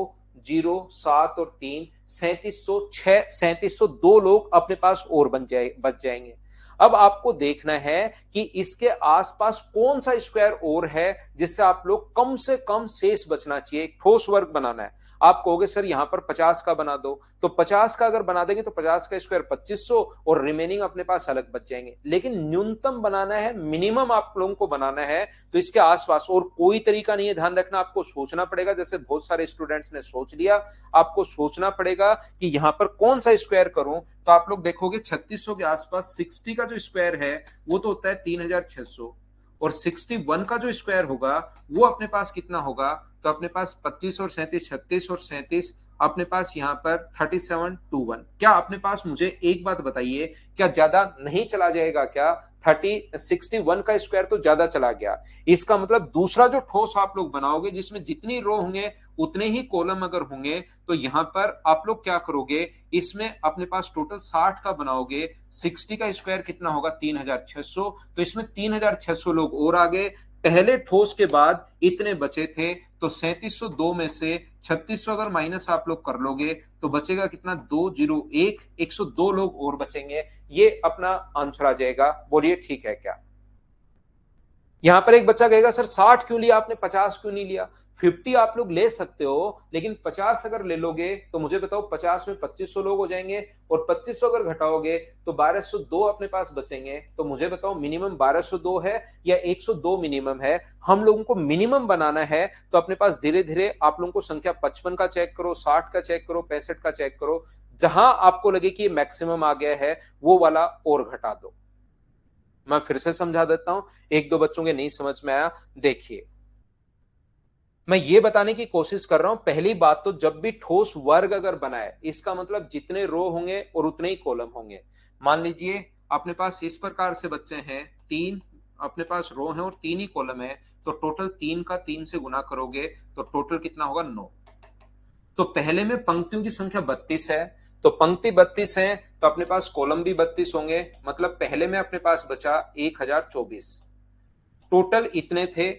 Speaker 1: 0 7 और 3 3706 3702 लोग अपने पास और बच जाएंगे। अब आपको देखना है कि इसके आसपास कौन सा स्क्वायर और है जिससे आप लोग कम से कम शेष बचना चाहिए, ठोस वर्ग बनाना है। आप कहोगे सर यहां पर 50 का बना दो, तो 50 का अगर बना देंगे तो 50 का स्क्वायर 2500 और रिमेनिंग अपने पास अलग बच जाएंगे। लेकिन न्यूनतम बनाना है, मिनिमम आप लोगों को बनाना है, तो इसके आसपास और कोई तरीका नहीं है। ध्यान रखना, आपको सोचना पड़ेगा, जैसे बहुत सारे स्टूडेंट्स ने सोच लिया, आपको सोचना पड़ेगा कि यहां पर कौन सा स्क्वायर करूं। तो आप लोग देखोगे 3600 के आसपास 60 का जो स्क्वायर है वो तो होता है 3600, और 61 का जो स्क्वायर होगा वो अपने पास कितना होगा, तो अपने पास 25 और 37 36 और 37 अपने पास यहाँ पर 3721। क्या अपने पास, मुझे एक बात बताइए, क्या ज्यादा नहीं चला जाएगा क्या? 61 का स्क्वायर तो ज्यादा चला गया। इसका मतलब दूसरा जो ठोस आप लोग बनाओगे जिसमें जितनी रो होंगे उतने ही कॉलम अगर होंगे, तो यहां पर आप लोग क्या करोगे, इसमें अपने पास टोटल 60 का बनाओगे, 60 का स्क्वायर कितना होगा 3600, तो इसमें 3600 लोग और आ गए। पहले ठोस के बाद इतने बचे थे, तो 3702 में से 3600 अगर माइनस आप लोग कर लोगे तो बचेगा कितना 201, 102 लोग और बचेंगे। ये अपना आंसर आ जाएगा। बोलिए ठीक है क्या? यहां पर एक बच्चा कहेगा सर 60 क्यों लिया आपने, 50 क्यों नहीं लिया? 50 आप लोग ले सकते हो, लेकिन 50 अगर ले लोगे तो मुझे बताओ 50 में 2500 लोग हो जाएंगे, और 2500 अगर घटाओगे तो 1202 अपने पास बचेंगे। तो मुझे बताओ मिनिमम 1202 है या 102 मिनिमम है? हम लोगों को मिनिमम बनाना है, तो अपने पास धीरे धीरे आप लोगों को संख्या 55 का चेक करो, 60 का चेक करो, 65 का चेक करो, जहां आपको लगे कि मैक्सिमम आ गया है वो वाला और घटा दो। मैं फिर से समझा देता हूं, एक दो बच्चों के नहीं समझ में आया। देखिए, मैं ये बताने की कोशिश कर रहा हूं, पहली बात तो जब भी ठोस वर्ग अगर बनाए, इसका मतलब जितने रो होंगे और उतने ही कॉलम होंगे। मान लीजिए अपने पास इस प्रकार से बच्चे हैं, तीन अपने पास रो हैं और तीन ही कॉलम है, तो टोटल 3 का 3 से गुना करोगे तो टोटल कितना होगा 9। तो पहले में पंक्तियों की संख्या 32 है, तो पंक्ति 32 है तो अपने पास कॉलम भी 32 होंगे, मतलब पहले में अपने पास बचा 1024। टोटल इतने थे,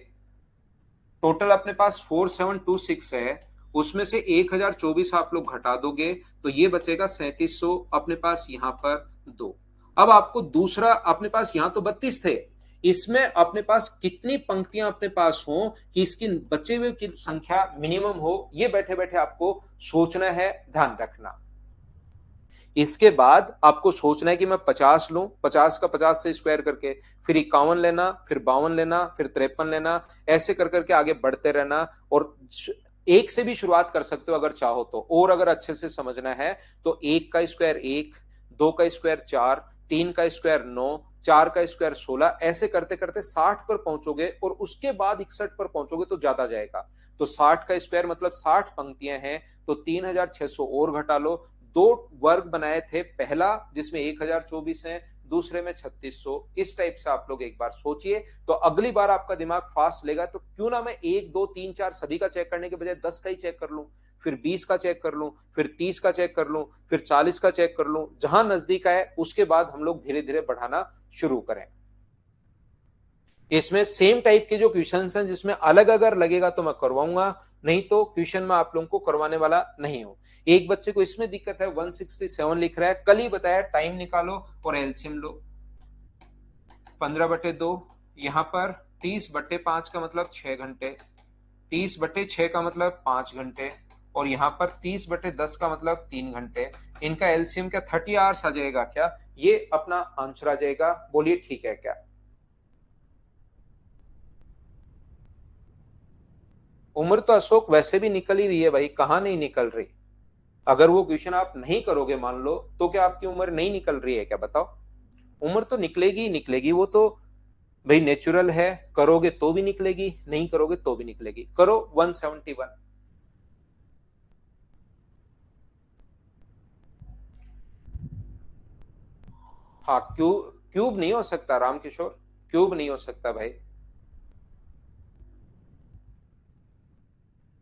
Speaker 1: टोटल अपने पास 4726 है, उसमें से 1024 आप लोग घटा दोगे तो ये बचेगा 3700 अपने पास यहाँ पर 2। अब आपको दूसरा, अपने पास यहाँ तो 32 थे, इसमें अपने पास कितनी पंक्तियां अपने पास हो कि इसकी बचे हुए की संख्या मिनिमम हो, ये बैठे बैठे आपको सोचना है, ध्यान रखना। इसके बाद आपको सोचना है कि मैं 50 लूं, 50 का 50 से स्क्वायर करके, फिर 51 लेना, फिर 52 लेना, फिर 53 लेना, ऐसे कर करके आगे बढ़ते रहना। और एक से भी शुरुआत कर सकते हो अगर चाहो तो, और अगर अच्छे से समझना है तो एक का स्क्वायर 1, 2 का स्क्वायर 4, 3 का स्क्वायर 9, 4 का स्क्वायर 16, ऐसे करते करते 60 पर पहुंचोगे और उसके बाद 61 पर पहुंचोगे तो ज्यादा जाएगा। तो 60 का स्क्वायर मतलब 60 पंक्तियां हैं, तो 3600 और घटा लो। दो वर्ग बनाए थे, पहला जिसमें 1024 है, दूसरे में 3600। इस टाइप से आप लोग एक बार सोचिए, तो अगली बार आपका दिमाग फास्ट लेगा। तो क्यों ना मैं 1 2 3 4 सभी का चेक करने के बजाय 10 का ही चेक कर लूं, फिर 20 का चेक कर लूं, फिर 30 का चेक कर लूं, फिर 40 का चेक कर लूं, जहां नजदीक आए उसके बाद हम लोग धीरे धीरे बढ़ाना शुरू करें। इसमें सेम टाइप के जो क्वेश्चन हैं जिसमें अलग अगर लगेगा तो मैं करवाऊंगा, नहीं तो क्वेश्चन में आप लोगों को करवाने वाला नहीं हूं। एक बच्चे को इसमें दिक्कत है, 167 लिख रहा है, कल ही बताया टाइम निकालो और एलसीएम लो। 15/2, यहां पर 30/5 का मतलब 6 घंटे, 30/6 का मतलब 5 घंटे, और यहां पर 30/10 का मतलब 3 घंटे। इनका एलसीएम क्या 30 आवर्स आ जाएगा क्या? ये अपना आंसर आ जाएगा। बोलिए ठीक है क्या? उम्र तो अशोक वैसे भी निकल ही रही है भाई, कहां नहीं निकल रही। अगर वो क्वेश्चन आप नहीं करोगे मान लो, तो क्या आपकी उम्र नहीं निकल रही है क्या? बताओ। उम्र तो निकलेगी ही निकलेगी, वो तो भाई नेचुरल है। करोगे तो भी निकलेगी, नहीं करोगे तो भी निकलेगी। करो 171। हाँ, क्यूब क्यूब नहीं हो सकता रामकिशोर, क्यूब नहीं हो सकता भाई।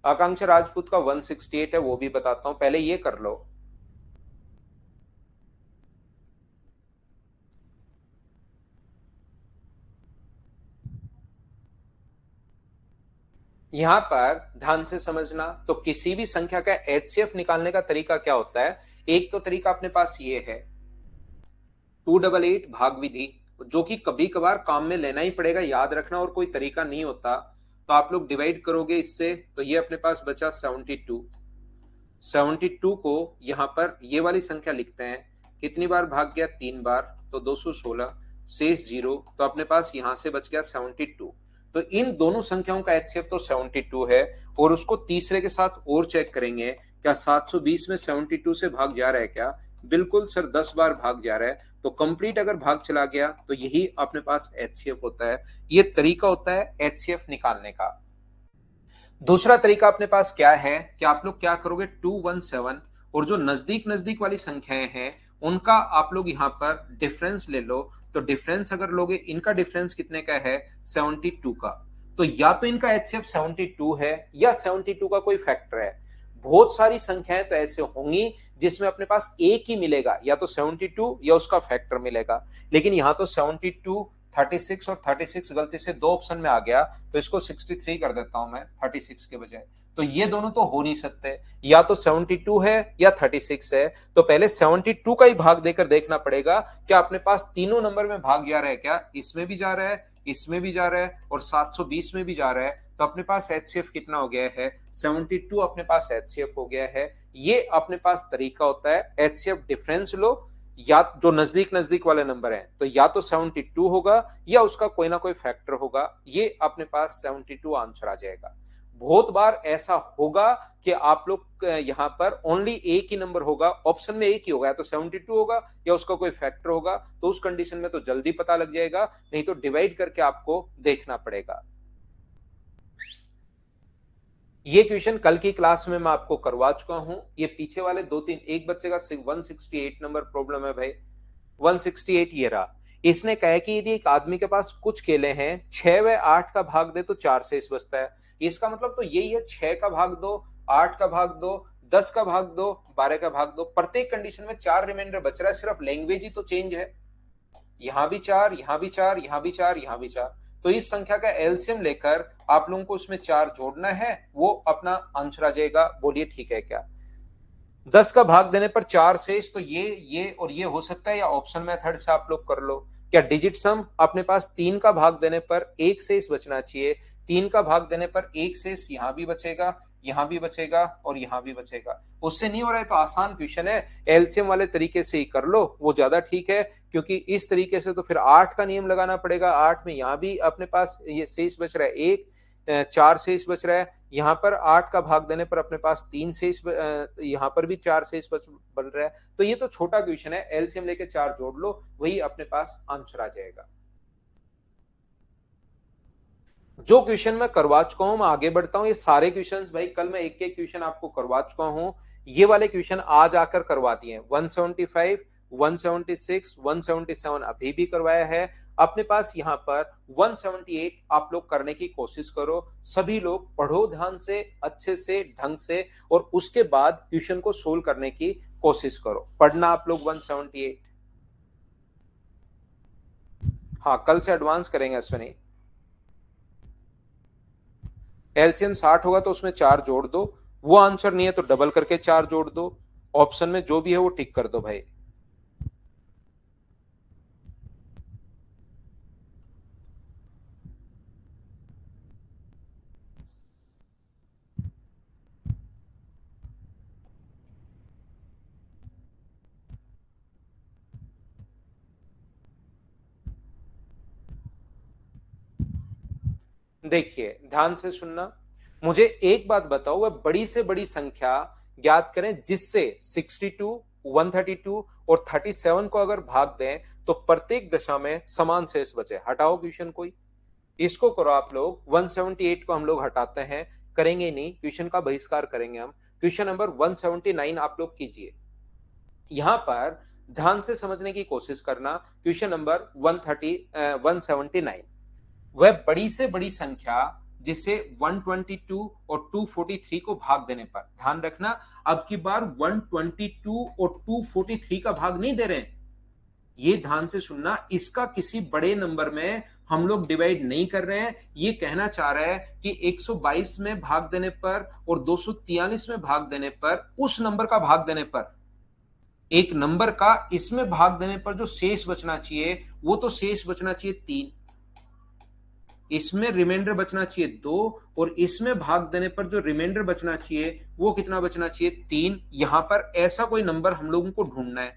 Speaker 1: आकांक्षा राजपूत का 168 है, वो भी बताता हूं, पहले ये कर लो। यहां पर ध्यान से समझना, तो किसी भी संख्या का एचसीएफ निकालने का तरीका क्या होता है? एक तो तरीका अपने पास ये है 288 भाग विधि, जो कि कभी कभार काम में लेना ही पड़ेगा, याद रखना, और कोई तरीका नहीं होता। तो आप लोग डिवाइड करोगे इससे, तो ये अपने पास बचा 72। 72 को यहां पर ये वाली संख्या लिखते हैं, कितनी बार भाग गया? 3 बार, तो 216, शेष 0, तो अपने पास यहां से बच गया 72। तो इन दोनों संख्याओं का एचसीएफ तो 72 है, और उसको तीसरे के साथ और चेक करेंगे, क्या 720 में 72 से भाग जा रहा है क्या? बिल्कुल सर, 10 बार भाग जा रहा है। तो कंप्लीट अगर भाग चला गया तो यही अपने पास एचसीएफ होता है। ये तरीका होता है एचसीएफ निकालने का। दूसरा तरीका अपने पास क्या है कि आप लोग क्या करोगे, 217 और जो नजदीक नजदीक वाली संख्याएं हैं उनका आप लोग यहां पर डिफरेंस ले लो। तो डिफरेंस अगर लोगे, इनका डिफरेंस कितने का है? 72 का। तो या तो इनका एचसीएफ 72 है या 72 का कोई फैक्टर है। बहुत सारी संख्याएं तो ऐसे होंगी जिसमें अपने पास एक ही मिलेगा, या तो 72 या उसका फैक्टर मिलेगा। लेकिन यहां तो 72, 36 और 36 गलती से दो ऑप्शन में आ गया, तो इसको 63 कर देता हूं मैं 36 के बजाय। तो ये दोनों तो हो नहीं सकते, या तो 72 है या 36 है। तो पहले 72 का ही भाग देकर देखना पड़ेगा क्या अपने पास तीनों नंबर में भाग जा रहा है क्या? इसमें भी जा रहा है, इसमें भी जा रहा है, और 720 में भी जा रहा है। तो अपने पास एचसीएफ कितना हो गया है? 72 अपने पास एचसीएफ हो गया है। ये अपने पास तरीका होता है, एचसीएफ डिफरेंस लो, या जो नजदीक नजदीक वाले नंबर हैं तो या तो 72 होगा या उसका कोई ना कोई फैक्टर होगा। ये अपने पास 72 आंसर आ जाएगा। बहुत बार ऐसा होगा कि आप लोग यहां पर ओनली एक ही नंबर होगा, ऑप्शन में एक ही होगा, या तो 72 होगा या उसका कोई फैक्टर होगा। तो उस कंडीशन में तो जल्दी पता लग जाएगा, नहीं तो डिवाइड करके आपको देखना पड़ेगा। ये क्वेश्चन कल की क्लास में मैं आपको करवा चुका हूं। ये पीछे वाले दो तीन, एक बच्चे का 168 नंबर प्रॉब्लम है भाई, 168 ये रहा। इसने कहा कि यदि एक आदमी के पास कुछ केले हैं, 6 व 8 का भाग दे तो 4 शेष बचता है। इसका मतलब तो यही है, 6 का भाग दो, 8 का भाग दो, 10 का भाग दो, 12 का भाग दो, प्रत्येक कंडीशन में 4 रिमाइंडर बच रहा है, सिर्फ लैंग्वेज ही तो चेंज है। यहां भी 4, यहां भी 4, यहां भी 4, यहां भी 4। तो इस संख्या का एलसीएम लेकर आप लोगों को उसमें 4 जोड़ना है, वो अपना आंसर आ जाएगा। बोलिए ठीक है क्या? 10 का भाग देने पर 4 शेष, तो ये और ये हो सकता है, या ऑप्शन मेथड से आप लोग कर लो। क्या डिजिट सम अपने पास 3 का भाग देने पर 1 शेष बचना चाहिए, 3 का भाग देने पर 1 शेष यहां भी बचेगा, यहां भी बचेगा और यहां भी बचेगा। उससे नहीं हो रहा है तो आसान क्वेश्चन है, एलसीएम वाले तरीके से ही कर लो, वो ज्यादा ठीक है। क्योंकि इस तरीके से तो फिर 8 का नियम लगाना पड़ेगा, 8 में यहां भी अपने पास ये शेष बच रहा है 1, 4 शेष बच रहा है, यहाँ पर 8 का भाग देने पर अपने पास 3 शेष, यहाँ पर भी 4 शेष बन रहा है। तो ये तो छोटा क्वेश्चन है, एलसीएम लेके 4 जोड़ लो, वही अपने पास आंसर आ जाएगा। जो क्वेश्चन मैं करवा चुका हूं, मैं आगे बढ़ता हूं। ये सारे क्वेश्चंस भाई कल मैं एक एक क्वेश्चन आपको करवा चुका हूं, ये वाले क्वेश्चन आज आकर करवा दिए। 175, 176, 177 अभी भी करवाया है। अपने पास यहाँ पर 178 आप लोग करने की कोशिश करो। सभी लोग पढ़ो ध्यान से, अच्छे से, ढंग से, और उसके बाद क्वेश्चन को सोल्व करने की कोशिश करो। पढ़ना आप लोग 178। हाँ, कल से एडवांस करेंगे अश्विनी। एलसीएम 60 होगा तो उसमें 4 जोड़ दो, वो आंसर नहीं है तो डबल करके 4 जोड़ दो, ऑप्शन में जो भी है वो टिक कर दो भाई। देखिए ध्यान से सुनना, मुझे एक बात बताओ, वह बड़ी से बड़ी संख्या ज्ञात करें जिससे 62, 132 और 37 को अगर भाग दें तो प्रत्येक दशा में समान शेष बचे। हटाओ क्वेश्चन कोई, इसको करो आप लोग। 178 को हम लोग हटाते हैं, करेंगे नहीं, क्वेश्चन का बहिष्कार करेंगे हम। क्वेश्चन नंबर 179 आप लोग कीजिए। यहां पर ध्यान से समझने की कोशिश करना। क्वेश्चन नंबर 179, वह बड़ी से बड़ी संख्या जिसे 122 और 243 को भाग देने पर, ध्यान रखना अब की बार 122 और 243 का भाग नहीं दे रहे हैं, ये ध्यान से सुनना, इसका किसी बड़े नंबर में हम लोग डिवाइड नहीं कर रहे हैं। ये कहना चाह रहा है कि 122 में भाग देने पर और 243 में भाग देने पर, उस नंबर का भाग देने पर, एक नंबर का इसमें भाग देने पर जो शेष बचना चाहिए, वो तो शेष बचना चाहिए 3, इसमें रिमाइंडर बचना चाहिए 2, और इसमें भाग देने पर जो रिमाइंडर बचना चाहिए वो कितना बचना चाहिए 3। यहां पर ऐसा कोई नंबर हम लोगों को ढूंढना है।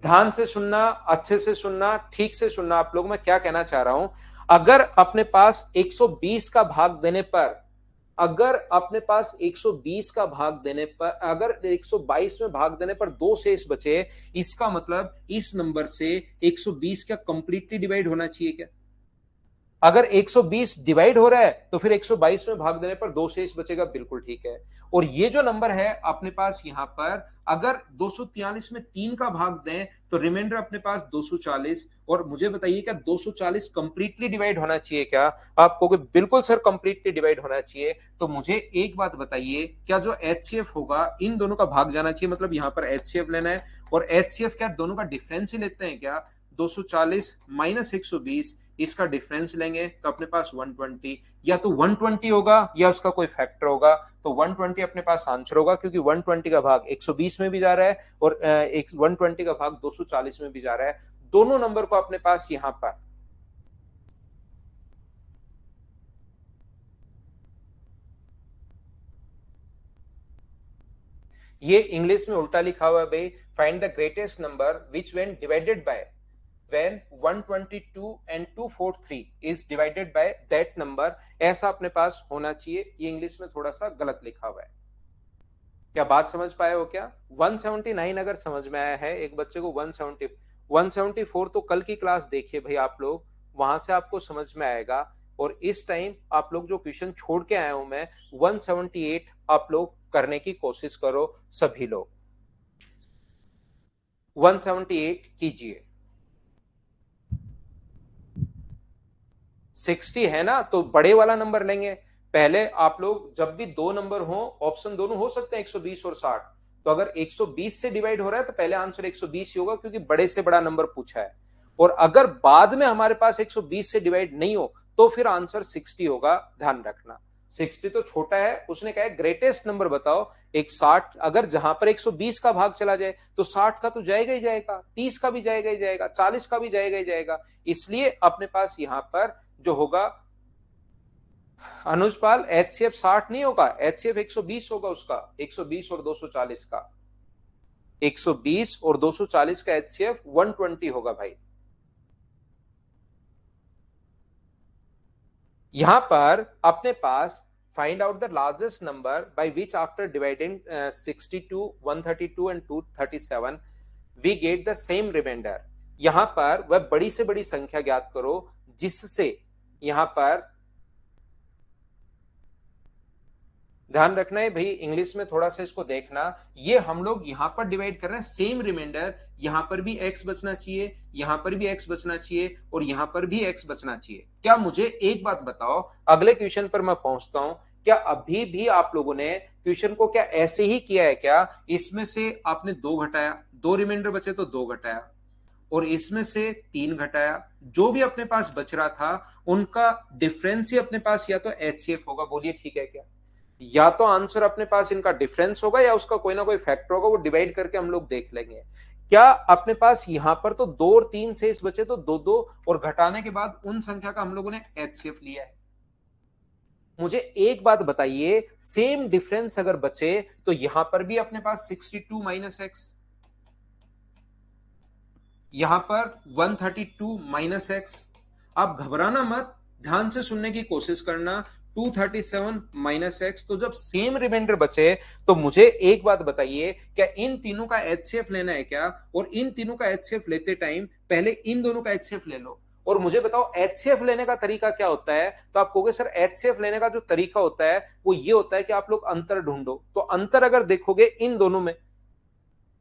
Speaker 1: ध्यान से सुनना, अच्छे से सुनना, ठीक से सुनना आप लोग, मैं क्या कहना चाह रहा हूं। अगर अपने पास 120 का भाग देने पर, अगर अपने पास 120 का भाग देने पर, अगर 122 में भाग देने पर 2 शेष बचे, इसका मतलब इस नंबर से 120 का कंप्लीटली डिवाइड होना चाहिए क्या? अगर 120 डिवाइड हो रहा है तो फिर 122 में भाग देने पर 2 शेष बचेगा, बिल्कुल ठीक है। और ये जो नंबर है अपने पास यहां पर, अगर 243 में 3 का भाग दें तो रिमाइंडर अपने पास 240। और मुझे बताइए क्या 240 कंप्लीटली डिवाइड होना चाहिए क्या? आप कहोगे बिल्कुल सर कंप्लीटली डिवाइड होना चाहिए। तो मुझे एक बात बताइए, क्या जो एचसीएफ होगा इन दोनों का भाग जाना चाहिए, मतलब यहां पर एचसीएफ लेना है, और एचसीएफ क्या दोनों का डिफरेंस ही लेते हैं क्या? 240 माइनस 120, इसका डिफरेंस लेंगे तो अपने पास 120, या तो 120 होगा या उसका कोई फैक्टर होगा। तो 120 अपने पास आंसर होगा, क्योंकि 120 का भाग 120 में भी जा रहा है और 120 का भाग 240 में भी जा रहा है। दोनों नंबर को अपने पास यहां पर, ये इंग्लिश में उल्टा लिखा हुआ है भाई। Find the greatest number which when divided by, when 122 and 243 is divided by that number, ऐसा अपने पास होना चाहिए। ये इंग्लिश में थोड़ा सा गलत लिखा हुआ है। क्या बात समझ पाए हो क्या? 179 अगर समझ में आया है एक बच्चे को, 174 तो कल की क्लास देखिए भाई आप लोग, वहां से आपको समझ में आएगा। और इस टाइम आप लोग जो क्वेश्चन छोड़ के आया हूं मैं, 178 आप लोग करने की कोशिश करो सभी लोग। 178 कीजिए। 60 है ना, तो बड़े वाला नंबर लेंगे। पहले आप लोग जब भी दो नंबर हो, ऑप्शन दोनों हो सकते हैं 120 और 60, तो अगर 120 से डिवाइड हो रहा है तो पहले आंसर 120 ही होगा, क्योंकि बड़े से बड़ा नंबर पूछा है। और अगर बाद में हमारे पास 120 से डिवाइड नहीं हो तो फिर आंसर 60 होगा, ध्यान रखना। 60 तो छोटा है, उसने कहा है ग्रेटेस्ट नंबर बताओ। एक 60, अगर जहां पर 120 का भाग चला जाए तो 60 का तो जाएगा ही जाएगा, 30 का भी जाएगा ही जाएगा, 40 का भी जाएगा ही जाएगा। इसलिए अपने पास यहां पर जो होगा अनुजपाल, एचसीएफ 60 नहीं होगा, एचसीएफ 120 होगा उसका, 120 और 240 का, 120 और 240 का एचसीएफ 120 होगा भाई। यहां पर अपने पास find out the largest number by which after dividing 62, 132 and 237 we get the same remainder. यहां पर वह बड़ी से बड़ी संख्या ज्ञात करो जिससे, यहां पर ध्यान रखना है भाई, इंग्लिश में थोड़ा सा इसको देखना। ये हम लोग यहां पर डिवाइड कर रहे हैं सेम रिमाइंडर, यहां पर भी x बचना चाहिए, यहां पर भी x बचना चाहिए और यहां पर भी x बचना चाहिए। क्या मुझे एक बात बताओ, अगले क्वेश्चन पर मैं पहुंचता हूं, क्या अभी भी आप लोगों ने क्वेश्चन को क्या ऐसे ही किया है क्या? इसमें से आपने 2 घटाया, 2 रिमाइंडर बचे तो 2 घटाया, और इसमें से 3 घटाया, जो भी अपने पास बच रहा था उनका डिफरेंस ही अपने पास या तो एचसीएफ होगा। बोलिए ठीक है क्या? या तो आंसर अपने पास इनका डिफरेंस होगा या उसका कोई ना कोई फैक्टर होगा, वो डिवाइड करके हम लोग देख लेंगे। क्या अपने पास यहां पर तो 2 और 3 शेष बचे तो 2 2, और घटाने के बाद उन संख्या का हम लोगों ने एचसीएफ लिया है। मुझे एक बात बताइए, सेम डिफरेंस अगर बचे तो यहां पर भी अपने पास 62 माइनस एक्स, यहां पर 132 माइनस एक्स। आप घबराना मत, ध्यान से सुनने की कोशिश करना। 237 माइनस एक्स, तो जब सेम रिमाइंडर बचे तो मुझे एक बात बताइए, क्या इन तीनों का एचसीएफ लेना है क्या? और इन तीनों का एचसीएफ लेते टाइम पहले इन दोनों का एचसीएफ ले लो, और मुझे बताओ एचसीएफ लेने का तरीका क्या होता है? तो आप कहोगे सर एचसीएफ लेने का जो तरीका होता है वो ये होता है कि आप लोग अंतर ढूंढो। तो अंतर अगर देखोगे इन दोनों में,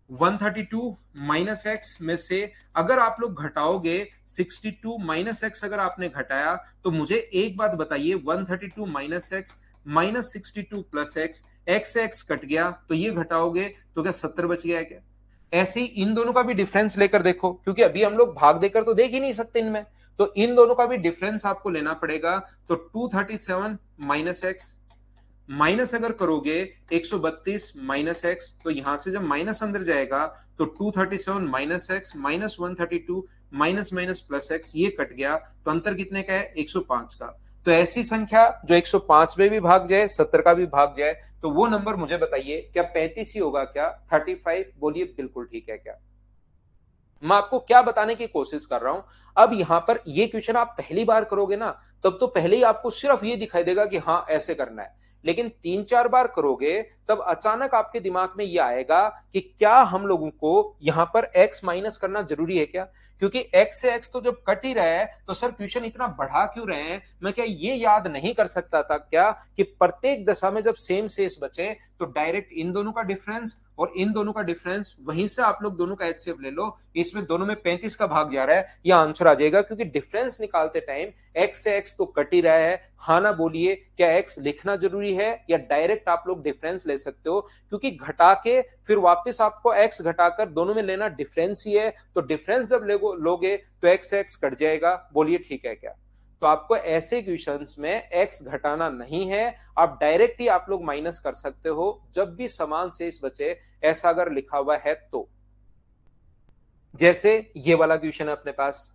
Speaker 1: 132 माइनस एक्स में से अगर आप लोग घटाओगे 62 माइनस एक्स, अगर आपने घटाया तो मुझे एक बात बताइए, 132 minus x minus 62 plus x, x x cut गया तो ये घटाओगे तो क्या 70 बच गया है क्या? ऐसे ही इन दोनों का भी डिफरेंस लेकर देखो, क्योंकि अभी हम लोग भाग देकर तो देख ही नहीं सकते इनमें, तो इन दोनों का भी डिफरेंस आपको लेना पड़ेगा। तो 237 माइनस एक्स माइनस अगर करोगे 132 माइनस एक्स, तो यहां से जब माइनस अंदर जाएगा तो 237 minus x minus 132 minus minus plus x, ये कट गया तो अंतर कितने का है? 105 का। तो ऐसी संख्या जो 105 में भी भाग जाए, 70 का भी भाग जाए, तो वो नंबर मुझे बताइए क्या 35 ही होगा क्या? 35? बोलिए बिल्कुल ठीक है क्या? मैं आपको क्या बताने की कोशिश कर रहा हूं, अब यहां पर ये क्वेश्चन आप पहली बार करोगे ना, तब तो पहले ही आपको सिर्फ ये दिखाई देगा कि हाँ ऐसे करना है, लेकिन 3 4 बार करोगे तब अचानक आपके दिमाग में ये आएगा कि क्या हम लोगों को यहां पर x माइनस करना जरूरी है क्या? क्योंकि x से x तो जब कट ही रहा है तो सर क्वेश्चन इतना बढ़ा क्यों रहे हैं? मैं क्या ये याद नहीं कर सकता था क्या कि प्रत्येक दशा में जब सेम शेष बचे तो डायरेक्ट इन दोनों का डिफरेंस और इन दोनों का डिफरेंस, वहीं से आप लोग दोनों का एचसीएफ ले लो, इसमें दोनों में 35 का भाग जा रहा है, यह आंसर आ जाएगा। क्योंकि डिफरेंस निकालते टाइम x से x तो कट ही रहा है। हाँ ना बोलिए, क्या x लिखना जरूरी है या डायरेक्ट आप लोग डिफरेंस ले सकते हो? क्योंकि घटा के फिर वापस आपको x घटाकर दोनों में लेना डिफरेंस ही है, तो डिफरेंस जब लोगे तो x से x कट जाएगा। बोलिए ठीक है क्या? तो आपको ऐसे क्वेश्चंस में x घटाना नहीं है, आप डायरेक्ट ही आप लोग माइनस कर सकते हो जब भी समान शेष बचे, ऐसा अगर लिखा हुआ है तो। जैसे ये वाला क्वेश्चन है अपने पास,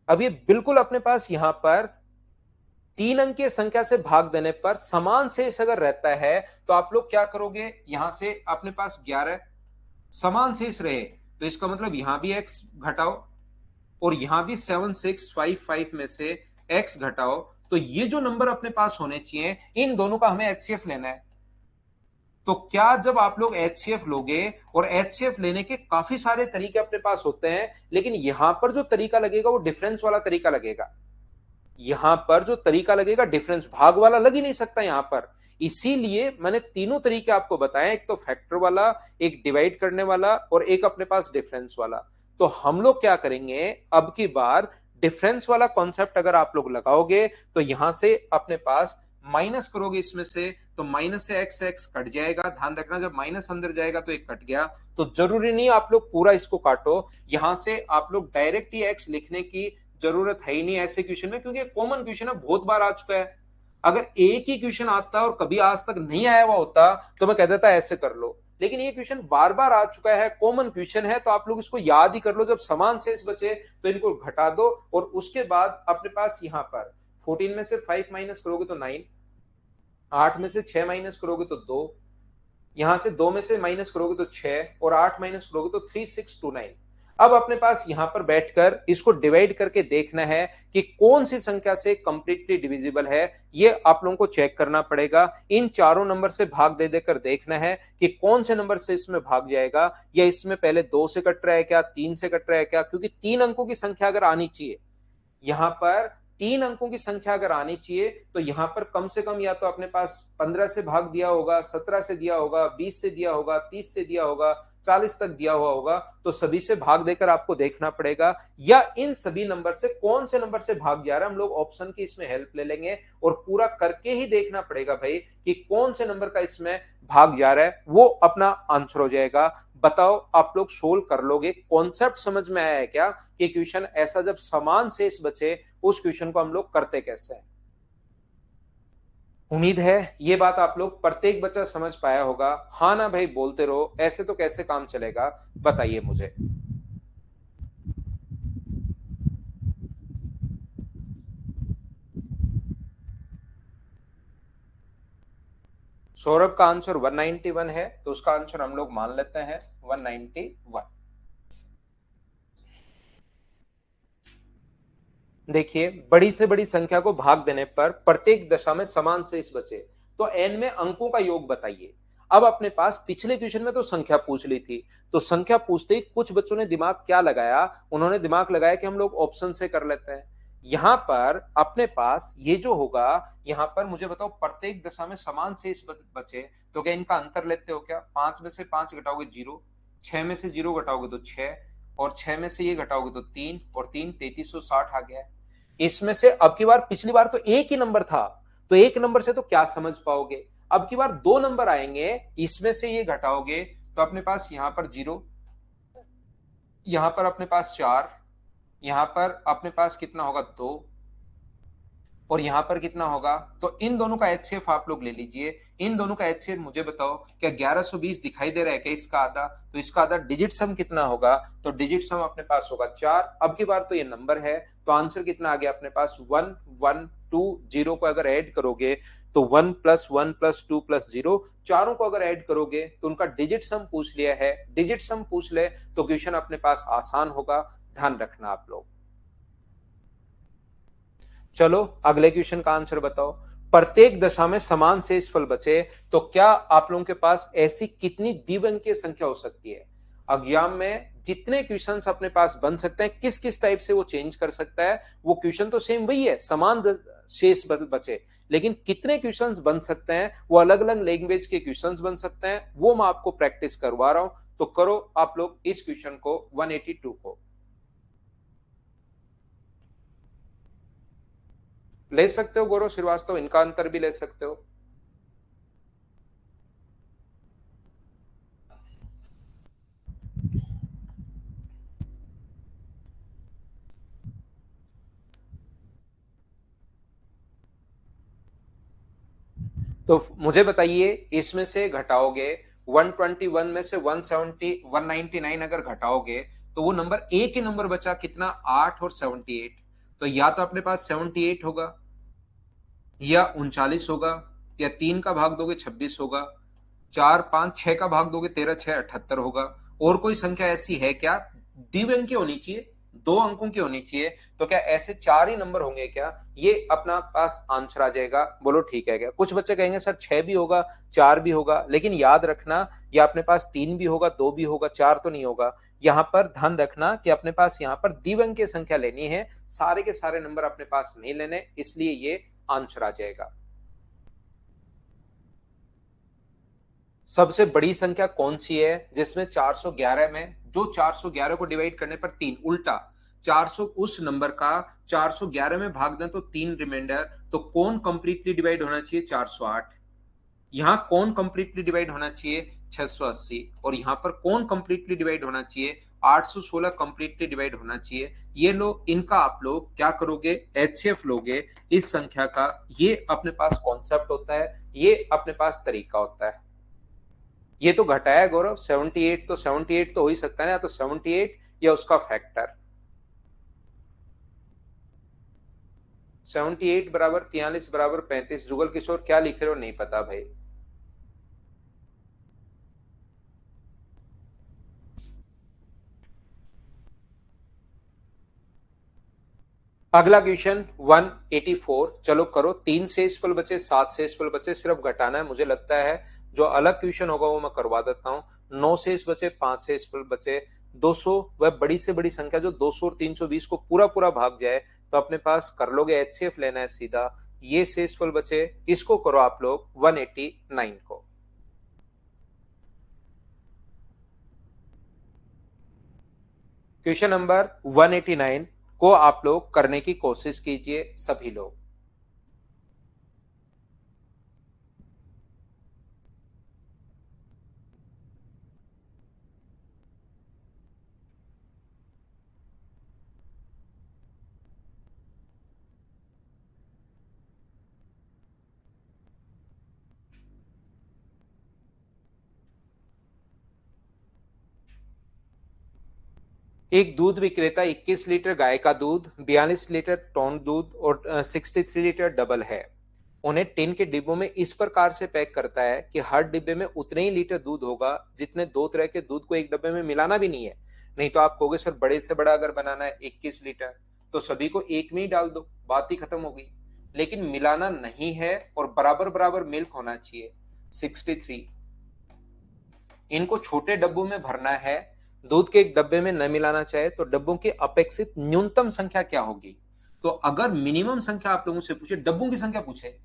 Speaker 1: अब ये बिल्कुल अपने पास यहां पर 3 अंकीय संख्या से भाग देने पर समान शेष अगर रहता है तो आप लोग क्या करोगे, यहां से अपने पास 11 समान शेष रहे तो इसका मतलब यहां भी x घटाओ और यहां भी 7655 में से x घटाओ, तो ये जो नंबर अपने पास होने चाहिए इन दोनों का हमें एचसीएफ लेना है। तो क्या जब आप लोग एचसीएफ लोगे, और एचसीएफ लेने के काफी सारे तरीके अपने पास होते हैं, लेकिन यहां पर जो तरीका लगेगा वो डिफरेंस वाला तरीका लगेगा। यहां पर जो तरीका लगेगा डिफरेंस, भाग वाला लग ही नहीं सकता यहां पर। इसीलिए मैंने तीनों तरीके आपको बताए, एक तो फैक्टर वाला, एक डिवाइड करने वाला और एक अपने पास डिफरेंस वाला। तो हम लोग क्या करेंगे, अब की बार डिफरेंस वाला कॉन्सेप्ट अगर आप लोग लगाओगे तो यहां से अपने पास माइनस करोगे इसमें से तो माइनस से एक्स एक्स कट जाएगा। ध्यान रखना जब माइनस अंदर जाएगा तो एक कट गया। तो जरूरी नहीं आप लोग पूरा इसको काटो, यहां से आप लोग डायरेक्ट ही एक्स लिखने की जरूरत है ही नहीं ऐसे क्वेश्चन में, क्योंकि कॉमन क्वेश्चन है, बहुत बार आ चुका है। अगर एक ही क्वेश्चन आता और कभी आज तक नहीं आया हुआ होता तो मैं कह देता ऐसे कर लो, लेकिन ये क्वेश्चन बार बार आ चुका है, कॉमन क्वेश्चन है, तो आप लोग इसको याद ही कर लो। जब समान शेष बचे तो इनको घटा दो, और उसके बाद अपने पास यहां पर 14 में से 5 माइनस करोगे तो 9, 8 में से 6 माइनस करोगे तो 2, यहां से 2 में से माइनस करोगे तो 6, और 8 माइनस करोगे तो 3629। अब अपने पास यहां पर बैठकर इसको डिवाइड करके देखना है कि कौन सी संख्या से कंप्लीटली डिविजिबल है, ये आप लोगों को चेक करना पड़ेगा। इन चारों नंबर से भाग दे देकर देखना है कि कौन से नंबर से इसमें भाग जाएगा, या इसमें पहले 2 से कट रहा है क्या, 3 से कट रहा है क्या, क्योंकि 3 अंकों की संख्या अगर आनी चाहिए, यहां पर 3 अंकों की संख्या अगर आनी चाहिए तो यहां पर कम से कम या तो अपने पास 15 से भाग दिया होगा, 17 से दिया होगा, 20 से दिया होगा, 30 से दिया होगा, 40 तक दिया हुआ होगा। तो सभी से भाग देकर आपको देखना पड़ेगा, या इन सभी नंबर से कौन से नंबर से भाग जा रहा है, हम लोग ऑप्शन की इसमें हेल्प ले लेंगे और पूरा करके ही देखना पड़ेगा भाई कि कौन से नंबर का इसमें भाग जा रहा है, वो अपना आंसर हो जाएगा। बताओ आप लोग सोल्व कर लोगे? कॉन्सेप्ट समझ में आया है क्या कि क्वेश्चन ऐसा जब समान शेष बचे उस क्वेश्चन को हम लोग करते कैसे हैं? उम्मीद है ये बात आप लोग प्रत्येक बच्चा समझ पाया होगा। हाँ ना भाई बोलते रहो, ऐसे तो कैसे काम चलेगा, बताइए मुझे। सौरभ का आंसर 191 है, तो उसका आंसर हम लोग मान लेते हैं 191। देखिए बड़ी से बड़ी संख्या को भाग देने पर प्रत्येक दशा में समान शेष बचे, तो n में अंकों का योग बताइए। अब अपने पास पिछले क्वेश्चन में तो संख्या पूछ ली थी, तो संख्या पूछते ही कुछ बच्चों ने दिमाग क्या लगाया, उन्होंने दिमाग लगाया कि हम लोग ऑप्शन से कर लेते हैं। यहां पर अपने पास ये जो होगा, यहां पर मुझे बताओ प्रत्येक दशा में समान शेष बचे, तो क्या इनका अंतर लेते हो क्या? 5 में से 5 घटाओगे 0, 6 में से 0 घटाओगे तो 6, और 6 में से ये घटाओगे तो 3, और 3 3360 आ गया। इसमें से अब की बार, पिछली बार तो एक ही नंबर था, तो एक नंबर से तो क्या समझ पाओगे, अब की बार दो नंबर आएंगे, इसमें से ये घटाओगे तो अपने पास यहां पर 0, यहां पर अपने पास 4, यहां पर अपने पास कितना होगा 2, और यहां पर कितना होगा, तो इन दोनों का एचसीएफ आप लोग ले लीजिए। इन दोनों का एचसीएफ मुझे बताओ, क्या 1120 दिखाई दे रहा है क्या इसका आधा? तो इसका आधा डिजिट सम कितना होगा, तो डिजिट सम अपने पास होगा 4। अब की बार तो ये नंबर है, तो आंसर कितना आ गया अपने पास 1120 को अगर ऐड करोगे तो 1 प्लस 1 प्लस 2 प्लस 0, चारों को अगर ऐड करोगे तो उनका डिजिट सम पूछ लिया है। डिजिट सम पूछ ले तो क्वेश्चन अपने पास आसान होगा, ध्यान रखना आप लोग। चलो अगले क्वेश्चन का आंसर बताओ। प्रत्येक दशा में समान शेषफल बचे, तो क्या आप लोगों के पास ऐसी कितनी द्विअंकीय संख्या हो सकती है? एग्जाम में जितने क्वेश्चंस अपने पास बन सकते हैं, किस किस टाइप से वो चेंज कर सकता है, वो क्वेश्चन तो सेम वही है, समान शेष बचे, लेकिन कितने क्वेश्चंस बन सकते हैं, वो अलग अलग लैंग्वेज के क्वेश्चंस बन सकते हैं, वो मैं आपको प्रैक्टिस करवा रहा हूं। तो करो आप लोग इस क्वेश्चन को 182 को ले सकते हो, गौरव श्रीवास्तव इनका अंतर भी ले सकते हो। तो मुझे बताइए, इसमें से घटाओगे 121 में से 199 अगर घटाओगे तो वो नंबर एक ही नंबर बचा कितना, 8 और 78। तो या तो अपने पास 78 होगा, या 39 होगा, या 3 का भाग दोगे 26 होगा, 4 5 6 का भाग दोगे 13 6 78 होगा। और कोई संख्या ऐसी है क्या? द्विअंक की होनी चाहिए, दो अंकों की होनी चाहिए। तो क्या ऐसे चार ही नंबर होंगे क्या? ये अपना पास आंसर आ जाएगा। बोलो ठीक है क्या? कुछ बच्चे कहेंगे सर 6 भी होगा, 4 भी होगा, लेकिन याद रखना या अपने पास 3 भी होगा, 2 भी होगा, 4 तो नहीं होगा। यहां पर ध्यान रखना कि अपने पास यहां पर द्विअंकीय संख्या लेनी है, सारे के सारे नंबर अपने पास नहीं लेने, इसलिए ये आंसर आ जाएगा। सबसे बड़ी संख्या कौन सी है जिसमें 411 में, जो 411 को डिवाइड करने पर 3 उल्टा 400 उस नंबर का 411 में भाग दें तो 3 रिमाइंडर, तो कौन कंप्लीटली डिवाइड होना चाहिए 408। यहां कौन कंप्लीटली डिवाइड होना चाहिए 680, और यहां पर कौन कंप्लीटली डिवाइड होना चाहिए 816 कंप्लीटली डिवाइड होना चाहिए। ये लो, इनका आप लोग क्या करोगे, एचसीएफ लोगे इस संख्या का। ये अपने पास कॉन्सेप्ट होता है, ये अपने पास तरीका होता है। ये तो घटाया गौरव 78, तो 78 तो हो ही सकता है ना, या तो 78 या उसका फैक्टर। 78 बराबर 43 बराबर 35। जुगल किशोर क्या लिख रहे हो नहीं पता भाई। अगला क्वेश्चन 184। चलो करो, 3 शेषफल बचे, 7 शेषफल बचे, सिर्फ घटाना है। मुझे लगता है जो अलग क्वेश्चन होगा वो मैं करवा देता हूं। 9 शेष बचे, 5 शेषफल बचे, 200 वह बड़ी से बड़ी संख्या जो 200 और 320 को पूरा पूरा भाग जाए तो अपने पास कर लोगे, एचसीएफ लेना है सीधा। ये शेषफल बचे, इसको करो आप लोग 189 को। क्वेश्चन नंबर 189 को आप लोग करने की कोशिश कीजिए सभी लोग। एक दूध विक्रेता 21 लीटर गाय का दूध, 42 लीटर टोन दूध और 63 लीटर डबल है, उन्हें टिन के डिब्बों में इस प्रकार से पैक करता है कि हर डिब्बे में उतने ही लीटर दूध होगा जितने दो तरह के दूध को एक डब्बे में मिलाना भी नहीं है। नहीं तो आप कहोगे सर बड़े से बड़ा अगर बनाना है 21 लीटर तो सभी को एक में ही डाल दो, बात ही खत्म हो गई। लेकिन मिलाना नहीं है और बराबर बराबर मिल्क होना चाहिए 63। इनको छोटे डब्बों में भरना है। दूध के एक डब्बे में न मिलाना चाहे तो डब्बों की अपेक्षित न्यूनतम संख्या क्या होगी। तो अगर मिनिमम संख्या आप लोगों से पूछे, डब्बों की संख्या पूछे,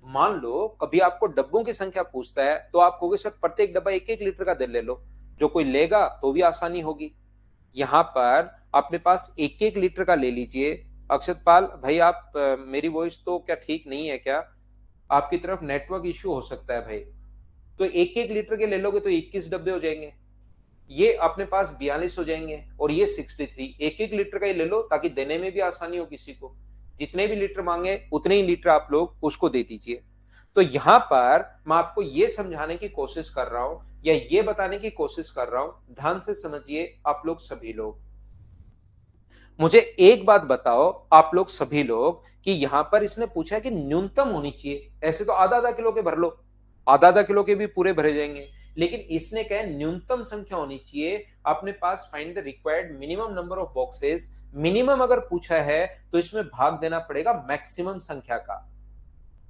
Speaker 1: मान लो कभी आपको डब्बों की संख्या पूछता है तो आप कहोगे सर प्रत्येक डब्बा एक एक लीटर का दे ले लो, जो कोई लेगा तो भी आसानी होगी। यहां पर अपने पास एक एक लीटर का ले लीजिए। अक्षत पाल भाई आप मेरी वॉइस तो क्या ठीक नहीं है क्या, आपकी तरफ नेटवर्क इश्यू हो सकता है भाई। तो एक एक लीटर के ले लोगे तो 21 डब्बे हो जाएंगे, ये अपने पास 42 हो जाएंगे, और ये 63। एक एक लीटर का ही ले लो ताकि देने में भी आसानी हो किसी को। जितने भी लीटर मांगे उतने ही लीटर आप लोग उसको दे दीजिए। तो यहां पर मैं आपको ये समझाने की कोशिश कर रहा हूं या ये बताने की कोशिश कर रहा हूं, ध्यान से समझिए आप लोग सभी लोग। मुझे एक बात बताओ आप लोग सभी लोग कि यहां पर इसने पूछा है कि न्यूनतम होनी चाहिए। ऐसे तो आधा आधा किलो के भर लो, आधा आधा किलो के भी पूरे भरे जाएंगे, लेकिन इसने कहा न्यूनतम संख्या होनी चाहिए अपने पास। Find the required minimum number of boxes. Minimum अगर पूछा है तो इसमें भाग देना पड़ेगा मैक्सिमम संख्या का।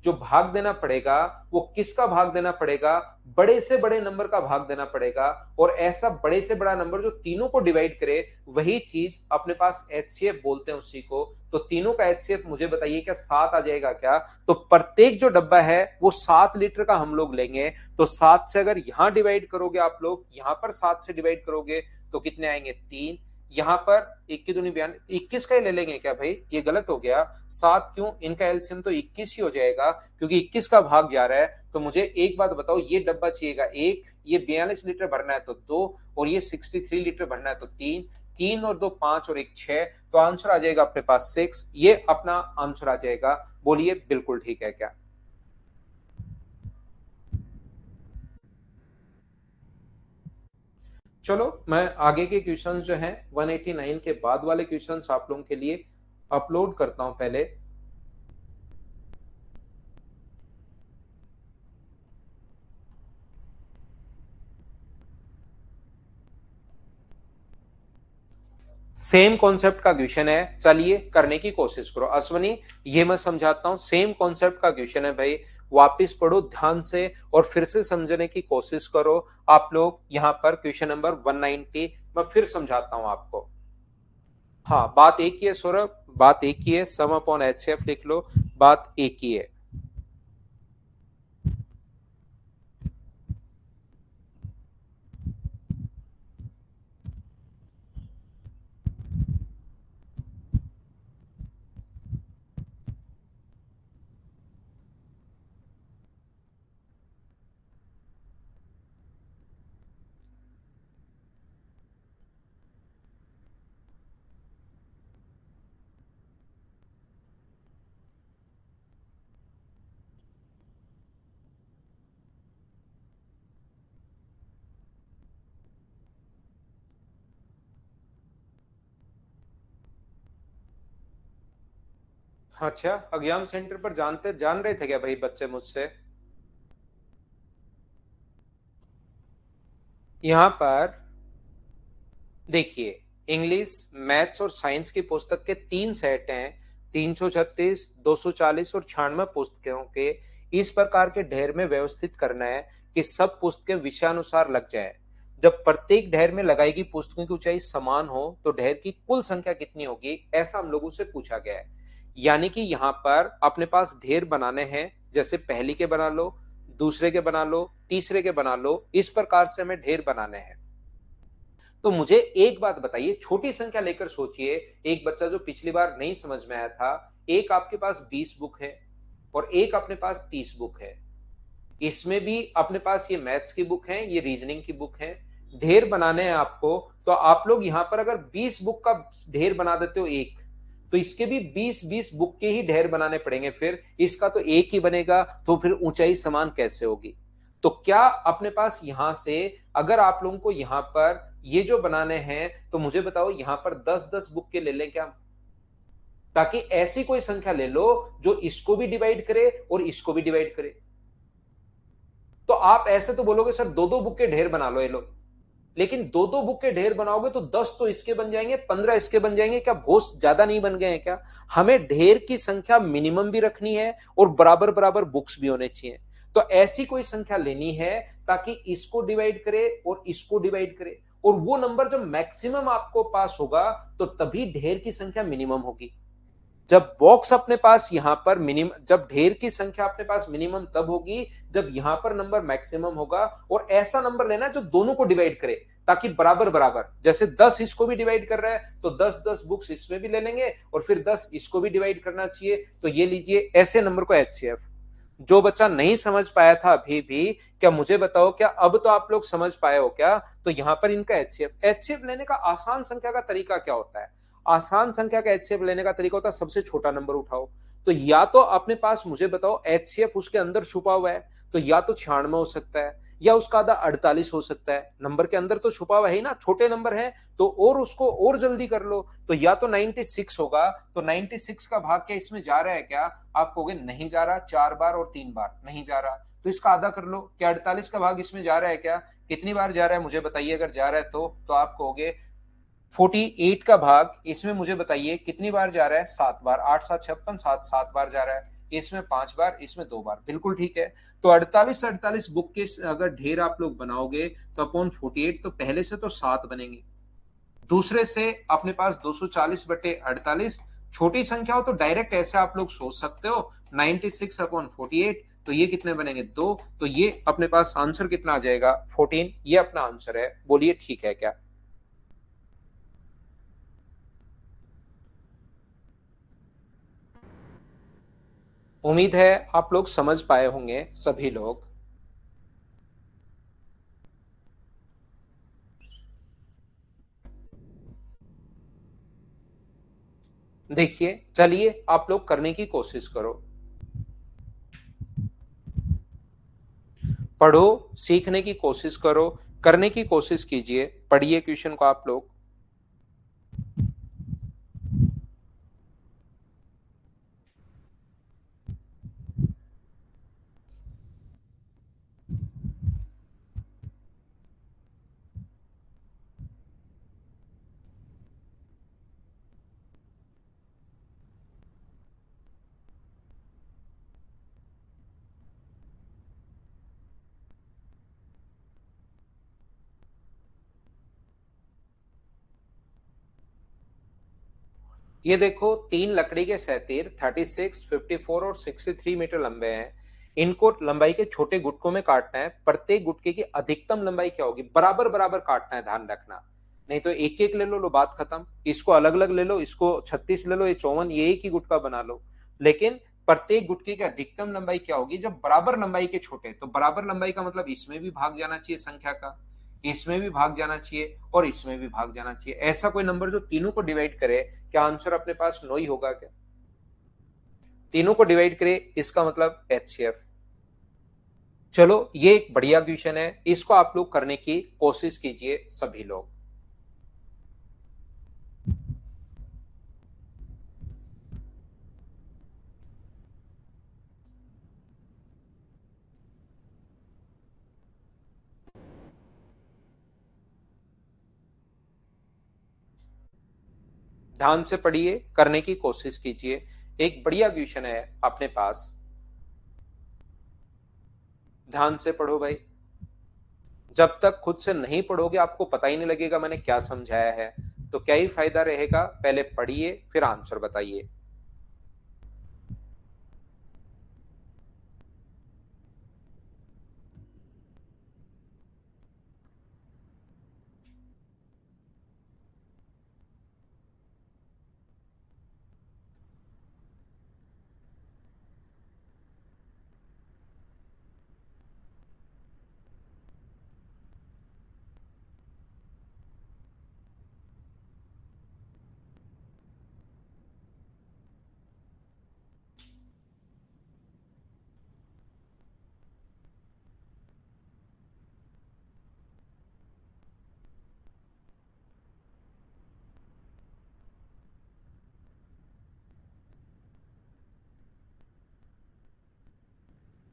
Speaker 1: जो भाग देना पड़ेगा वो किसका भाग देना पड़ेगा, बड़े से बड़े नंबर का भाग देना पड़ेगा। और ऐसा बड़े से बड़ा नंबर जो तीनों को डिवाइड करे, वही चीज अपने पास एचसीएफ बोलते हैं उसी को। तो तीनों का एचसीएफ मुझे बताइए क्या 7 आ जाएगा क्या। तो प्रत्येक जो डब्बा है वो 7 लीटर का हम लोग लेंगे। तो 7 से अगर यहां डिवाइड करोगे आप लोग, यहां पर 7 से डिवाइड करोगे तो कितने आएंगे 3। यहां पर 21 का ही ले लेंगे क्या भाई, ये गलत हो गया। 7 क्यों, इनका एलसीएम तो 21 ही हो जाएगा क्योंकि 21 का भाग जा रहा है। तो मुझे एक बात बताओ, ये डब्बा चाहिएगा एक, ये 42 लीटर भरना है तो 2, और ये 63 लीटर भरना है तो 3। 3 और 2 5 और 1 6, तो आंसर आ जाएगा अपने पास 6। ये अपना आंसर आ जाएगा। बोलिए बिल्कुल ठीक है क्या। चलो मैं आगे के क्वेश्चंस जो हैं 189 के बाद वाले क्वेश्चंस आप लोगों के लिए अपलोड करता हूं पहले। सेम कॉन्सेप्ट का क्वेश्चन है, चलिए करने की कोशिश करो। अश्वनी ये मैं समझाता हूं, सेम कॉन्सेप्ट का क्वेश्चन है भाई। वापिस पढ़ो ध्यान से और फिर से समझने की कोशिश करो आप लोग। यहां पर क्वेश्चन नंबर 190 मैं फिर समझाता हूं आपको। हाँ बात एक ही है सौरभ, बात एक ही है, सम अपॉन एचसीएफ लिख लो, बात एक ही है। अच्छा, एग्जाम सेंटर पर जान रहे थे क्या भाई बच्चे मुझसे? यहाँ पर देखिए, इंग्लिश, मैथ्स और साइंस की पुस्तक के 3 सेट हैं। 336, 240 और 96 पुस्तकों के इस प्रकार के ढेर में व्यवस्थित करना है कि सब पुस्तकें विषयानुसार लग जाए। जब प्रत्येक ढेर में लगाई गई पुस्तकों की ऊंचाई समान हो तो ढेर की कुल संख्या कितनी होगी, ऐसा हम लोगों से पूछा गया है। यानी कि यहाँ पर अपने पास ढेर बनाने हैं, जैसे पहली के बना लो, दूसरे के बना लो, तीसरे के बना लो, इस प्रकार से हमें ढेर बनाने हैं। तो मुझे एक बात बताइए, छोटी संख्या लेकर सोचिए। एक बच्चा जो पिछली बार नहीं समझ में आया था, एक आपके पास 20 बुक है और एक अपने पास 30 बुक है। इसमें भी अपने पास ये मैथ्स की बुक है, ये रीजनिंग की बुक है। ढेर बनाने हैं आपको, तो आप लोग यहां पर अगर 20 बुक का ढेर बना देते हो एक, तो इसके भी 20-20 बुक के ही ढेर बनाने पड़ेंगे। फिर इसका तो एक ही बनेगा, तो फिर ऊंचाई समान कैसे होगी? तो क्या अपने पास यहां से, अगर आप लोगों को यहां पर ये जो बनाने हैं, तो मुझे बताओ यहां पर 10-10 बुक के ले लें क्या? ताकि ऐसी कोई संख्या ले लो जो इसको भी डिवाइड करे और इसको भी डिवाइड करे। तो आप ऐसे तो बोलोगे सर दो दो बुक के ढेर बना लो ये लो, लेकिन दो दो बुक के ढेर बनाओगे तो 10 तो इसके बन जाएंगे, 15 इसके बन जाएंगे, क्या बहुत ज्यादा नहीं बन गए हैं क्या? हमें ढेर की संख्या मिनिमम भी रखनी है और बराबर बराबर बुक्स भी होने चाहिए। तो ऐसी कोई संख्या लेनी है ताकि इसको डिवाइड करे और इसको डिवाइड करे, और वो नंबर जब मैक्सिमम आपको पास होगा तो तभी ढेर की संख्या मिनिमम होगी। जब बॉक्स अपने पास यहां पर मिनिमम, जब ढेर की संख्या अपने पास मिनिमम तब होगी जब यहां पर नंबर मैक्सिमम होगा। और ऐसा नंबर लेना जो दोनों को डिवाइड करे, ताकि बराबर बराबर, जैसे 10 इसको भी डिवाइड कर रहा है तो 10-10 बुक्स इसमें भी ले लेंगे और फिर 10 इसको भी डिवाइड करना चाहिए। तो ये लीजिए, ऐसे नंबर को एचसीएफ। जो बच्चा नहीं समझ पाया था अभी भी, क्या मुझे बताओ, क्या अब तो आप लोग समझ पाए हो क्या? तो यहां पर इनका एचसीएफ लेने का आसान संख्या का तरीका क्या होता है? आसान संख्या का एचसीएफ लेने का तरीका होता है सबसे छोटा नंबर उठाओ। तो या तो अपने पास मुझे बताओ एचसीएफ उसके अंदर छुपा हुआ है, तो या तो 96 हो सकता है या उसका आधा 48 हो सकता है। नंबर के अंदर तो छुपा हुआ है ना, छोटे नंबर है तो और उसको और जल्दी कर लो। तो या तो 96 होगा, तो 96 का भाग क्या इसमें जा रहा है क्या? आप कहोगे नहीं जा रहा, 4 बार और 3 बार नहीं जा रहा, तो इसका आधा कर लो। क्या 48 का भाग इसमें जा रहा है क्या? कितनी बार जा रहा है मुझे बताइए, अगर जा रहा है तो आप कहोगे 48 का भाग इसमें मुझे बताइए कितनी बार जा रहा है? 7 बार। 8 7 56, 7 7 बार जा रहा है। इसमें 5 बार, इसमें 2 बार, बिल्कुल ठीक है। तो 48-48 बुक के अगर ढेर आप लोग बनाओगे तो अपॉन 48, तो पहले से तो 7 बनेंगे, दूसरे से अपने पास 240/48। छोटी संख्या हो तो डायरेक्ट ऐसे आप लोग सोच सकते हो, 96/48। तो ये कितने बनेंगे? 2। तो ये अपने पास आंसर कितना आ जाएगा? 14। ये अपना आंसर है। बोलिए ठीक है क्या? उम्मीद है आप लोग समझ पाए होंगे सभी लोग। देखिए, चलिए आप लोग करने की कोशिश करो, पढ़ो, सीखने की कोशिश करो, करने की कोशिश कीजिए, पढ़िए क्वेश्चन को आप लोग। ये देखो, 3 लकड़ी के सहतीर 36, 54 और 63 मीटर लंबे हैं। इनको लंबाई के छोटे गुटकों में काटना है। प्रत्येक गुटके की अधिकतम लंबाई क्या होगी? बराबर बराबर काटना है, ध्यान रखना। नहीं तो एक एक ले लो, बात खत्म। इसको अलग अलग ले लो, इसको 36 ले लो, ये 54, ये एक ही गुटका बना लो। लेकिन प्रत्येक गुटके की अधिकतम लंबाई क्या होगी जब बराबर लंबाई के छोटे? तो बराबर लंबाई का मतलब इसमें भी भाग जाना चाहिए संख्या का, इसमें भी भाग जाना चाहिए और इसमें भी भाग जाना चाहिए। ऐसा कोई नंबर जो तीनों को डिवाइड करे, क्या आंसर अपने पास 9 ही होगा क्या? तीनों को डिवाइड करे, इसका मतलब एचसीएफ। चलो, ये एक बढ़िया क्वेश्चन है, इसको आप लोग करने की कोशिश कीजिए सभी लोग। ध्यान से पढ़िए, करने की कोशिश कीजिए। एक बढ़िया क्वेश्चन है अपने पास, ध्यान से पढ़ो भाई। जब तक खुद से नहीं पढ़ोगे आपको पता ही नहीं लगेगा मैंने क्या समझाया है, तो क्या ही फायदा रहेगा। पहले पढ़िए फिर आंसर बताइए।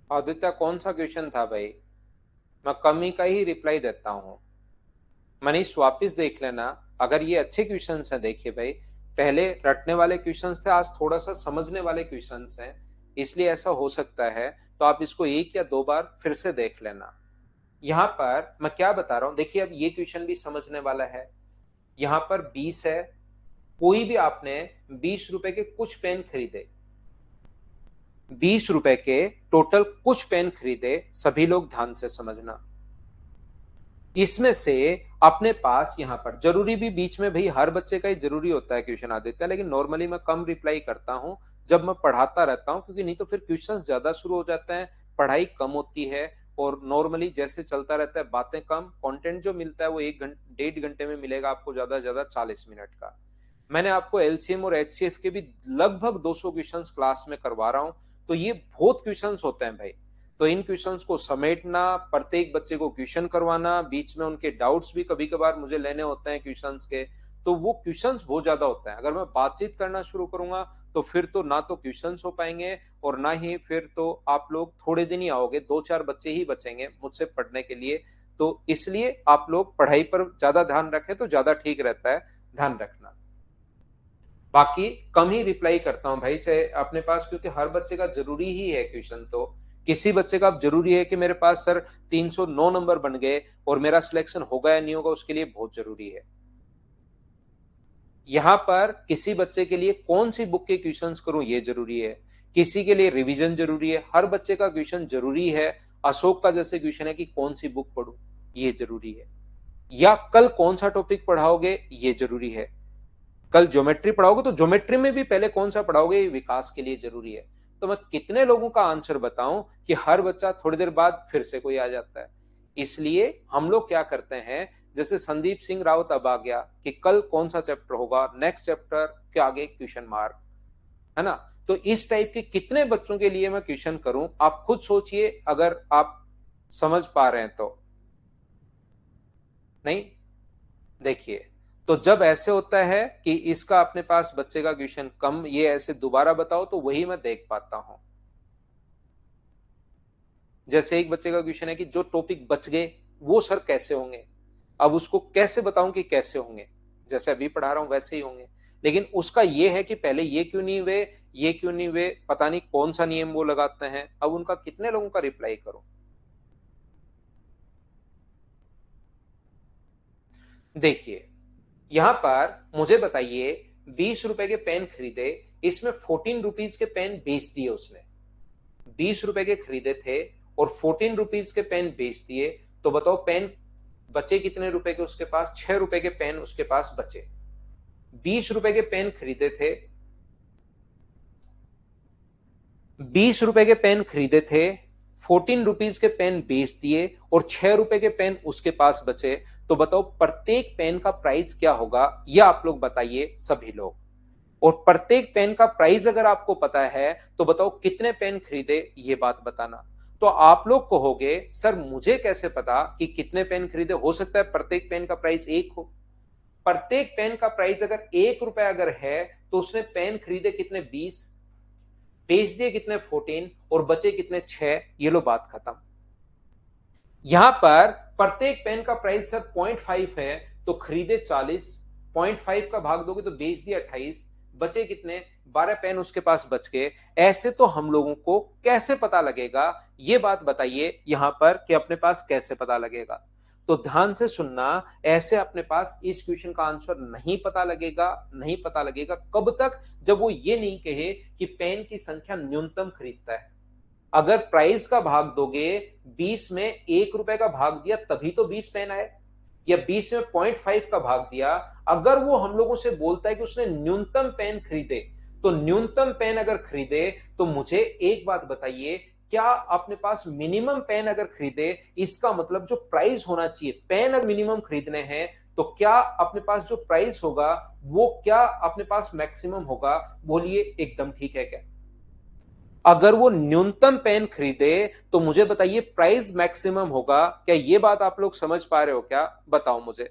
Speaker 1: आदित्य कौन सा क्वेश्चन था भाई? मैं कम ही का ही रिप्लाई देता हूं। मनीष वापिस देख लेना, अगर ये अच्छे क्वेश्चन हैं। देखिए भाई, पहले रटने वाले क्वेश्चन थे, आज थोड़ा सा समझने वाले क्वेश्चन हैं, इसलिए ऐसा हो सकता है। तो आप इसको एक या दो बार फिर से देख लेना। यहाँ पर मैं क्या बता रहा हूं, देखिए अब ये क्वेश्चन भी समझने वाला है। यहाँ पर 20 है, कोई भी आपने 20 रुपए के कुछ पेन खरीदे, 20 रुपए के टोटल कुछ पेन खरीदे, सभी लोग ध्यान से समझना। इसमें से अपने पास यहाँ पर जरूरी भी बीच में भाई हर बच्चे का ही जरूरी होता है क्वेश्चन आ देता है, लेकिन नॉर्मली मैं कम रिप्लाई करता हूं जब मैं पढ़ाता रहता हूं, क्योंकि नहीं तो फिर क्वेश्चंस ज्यादा शुरू हो जाते हैं, पढ़ाई कम होती है। और नॉर्मली जैसे चलता रहता है, बातें कम, कंटेंट जो मिलता है वो 1 घंटे 1.5 घंटे में मिलेगा आपको, ज्यादा से ज्यादा 40 मिनट का। मैंने आपको एलसीएम और एचसीएफ के भी लगभग 200 क्वेश्चंस क्लास में करवा रहा हूं, तो ये बहुत क्वेश्चंस होते हैं भाई। तो इन क्वेश्चंस को समेटना, प्रत्येक बच्चे को क्वेश्चन करवाना, बीच में उनके डाउट्स भी कभी कभार मुझे लेने होते हैं क्वेश्चंस के, तो वो क्वेश्चंस बहुत ज्यादा होते हैं। अगर मैं बातचीत करना शुरू करूंगा तो फिर तो ना तो क्वेश्चंस हो पाएंगे, और ना ही फिर तो आप लोग थोड़े दिन ही आओगे, 2-4 बच्चे ही बचेंगे मुझसे पढ़ने के लिए। तो इसलिए आप लोग पढ़ाई पर ज्यादा ध्यान रखें तो ज्यादा ठीक रहता है, ध्यान रखना। बाकी कम ही रिप्लाई करता हूं भाई, चाहे अपने पास, क्योंकि हर बच्चे का जरूरी ही है क्वेश्चन। तो किसी बच्चे का अब जरूरी है कि मेरे पास सर 309 नंबर बन गए और मेरा सिलेक्शन होगा या नहीं होगा, उसके लिए बहुत जरूरी है। यहां पर किसी बच्चे के लिए कौन सी बुक के क्वेश्चंस करूं ये जरूरी है, किसी के लिए रिवीजन जरूरी है, हर बच्चे का क्वेश्चन जरूरी है। अशोक का जैसे क्वेश्चन है कि कौन सी बुक पढ़ूं, ये जरूरी है। या कल कौन सा टॉपिक पढ़ाओगे ये जरूरी है। कल ज्योमेट्री पढ़ाओगे तो ज्योमेट्री में भी पहले कौन सा पढ़ाओगे ये विकास के लिए जरूरी है। तो मैं कितने लोगों का आंसर बताऊं कि हर बच्चा थोड़ी देर बाद फिर से कोई आ जाता है। इसलिए हम लोग क्या करते हैं, जैसे संदीप सिंह राउत अब आ गया कि कल कौन सा चैप्टर होगा, नेक्स्ट चैप्टर के आगे क्वेश्चन मार्क, है ना। तो इस टाइप के कितने बच्चों के लिए मैं क्वेश्चन करूं, आप खुद सोचिए, अगर आप समझ पा रहे हैं तो। नहीं, देखिए, तो जब ऐसे होता है कि इसका अपने पास बच्चे का क्वेश्चन कम, ये ऐसे दोबारा बताओ तो वही मैं देख पाता हूं। जैसे एक बच्चे का क्वेश्चन है कि जो टॉपिक बच गए वो सर कैसे होंगे, अब उसको कैसे बताऊं कि कैसे होंगे, जैसे अभी पढ़ा रहा हूं वैसे ही होंगे। लेकिन उसका ये है कि पहले ये क्यों नहीं हुए, ये क्यों नहीं हुए, पता नहीं कौन सा नियम वो लगाते हैं। अब उनका कितने लोगों का रिप्लाई करूं। देखिए, यहां पर मुझे बताइए, 20 रुपए के पेन खरीदे, इसमें 14 रुपीज के पेन बेच दिए उसने। 20 रुपए के खरीदे थे और 14 रुपीज के पेन बेच दिए, तो बताओ पेन बचे कितने रुपए के उसके पास? 6 रुपए के पेन उसके पास बचे। 20 रुपए के पेन खरीदे थे, 20 रुपए के पेन खरीदे थे, 14 रुपीज के पेन बेच दिए और 6 रुपए के पेन उसके पास बचे। तो बताओ प्रत्येक पेन का प्राइस क्या होगा, यह आप लोग बताइए सभी लोग। और प्रत्येक पेन का प्राइस अगर आपको पता है तो बताओ कितने पेन खरीदे, ये बात बताना। तो आप लोग कहोगे सर मुझे कैसे पता कि कितने पेन खरीदे, हो सकता है प्रत्येक पेन का प्राइस एक हो। प्रत्येक पेन का प्राइस अगर 1 रुपया अगर है, तो उसने पेन खरीदे कितने? 20, बेच दिए कितने? 14, और बचे कितने? 6। ये लो बात खत्म। यहां पर प्रत्येक पेन का प्राइस सर 0.5 है, तो खरीदे 40, 0.5 का भाग दोगे तो बेच दिया 28, बचे कितने 12 पेन उसके पास बच गए। ऐसे तो हम लोगों को कैसे पता लगेगा, ये बात बताइए यहां पर कि अपने पास कैसे पता लगेगा। तो ध्यान से सुनना, ऐसे अपने पास इस क्वेश्चन का आंसर नहीं पता लगेगा। नहीं पता लगेगा कब तक, जब वो ये नहीं कहे कि पेन की संख्या न्यूनतम खरीदता है। अगर प्राइस का भाग दोगे, 20 में 1 रुपए का भाग दिया तभी तो 20 पेन आए, या 20 में 0.5 का भाग दिया। अगर वो हम लोगों से बोलता है कि उसने न्यूनतम पेन खरीदे, तो न्यूनतम पेन अगर खरीदे तो मुझे एक बात बताइए, क्या अपने पास मिनिमम पेन अगर खरीदे, इसका मतलब जो प्राइस होना चाहिए, पेन अगर मिनिमम खरीदने हैं तो क्या अपने पास जो प्राइस होगा वो क्या अपने पास मैक्सिमम होगा? बोलिए एकदम ठीक है क्या? अगर वो न्यूनतम पेन खरीदे तो मुझे बताइए प्राइस मैक्सिमम होगा क्या? ये बात आप लोग समझ पा रहे हो क्या? बताओ मुझे।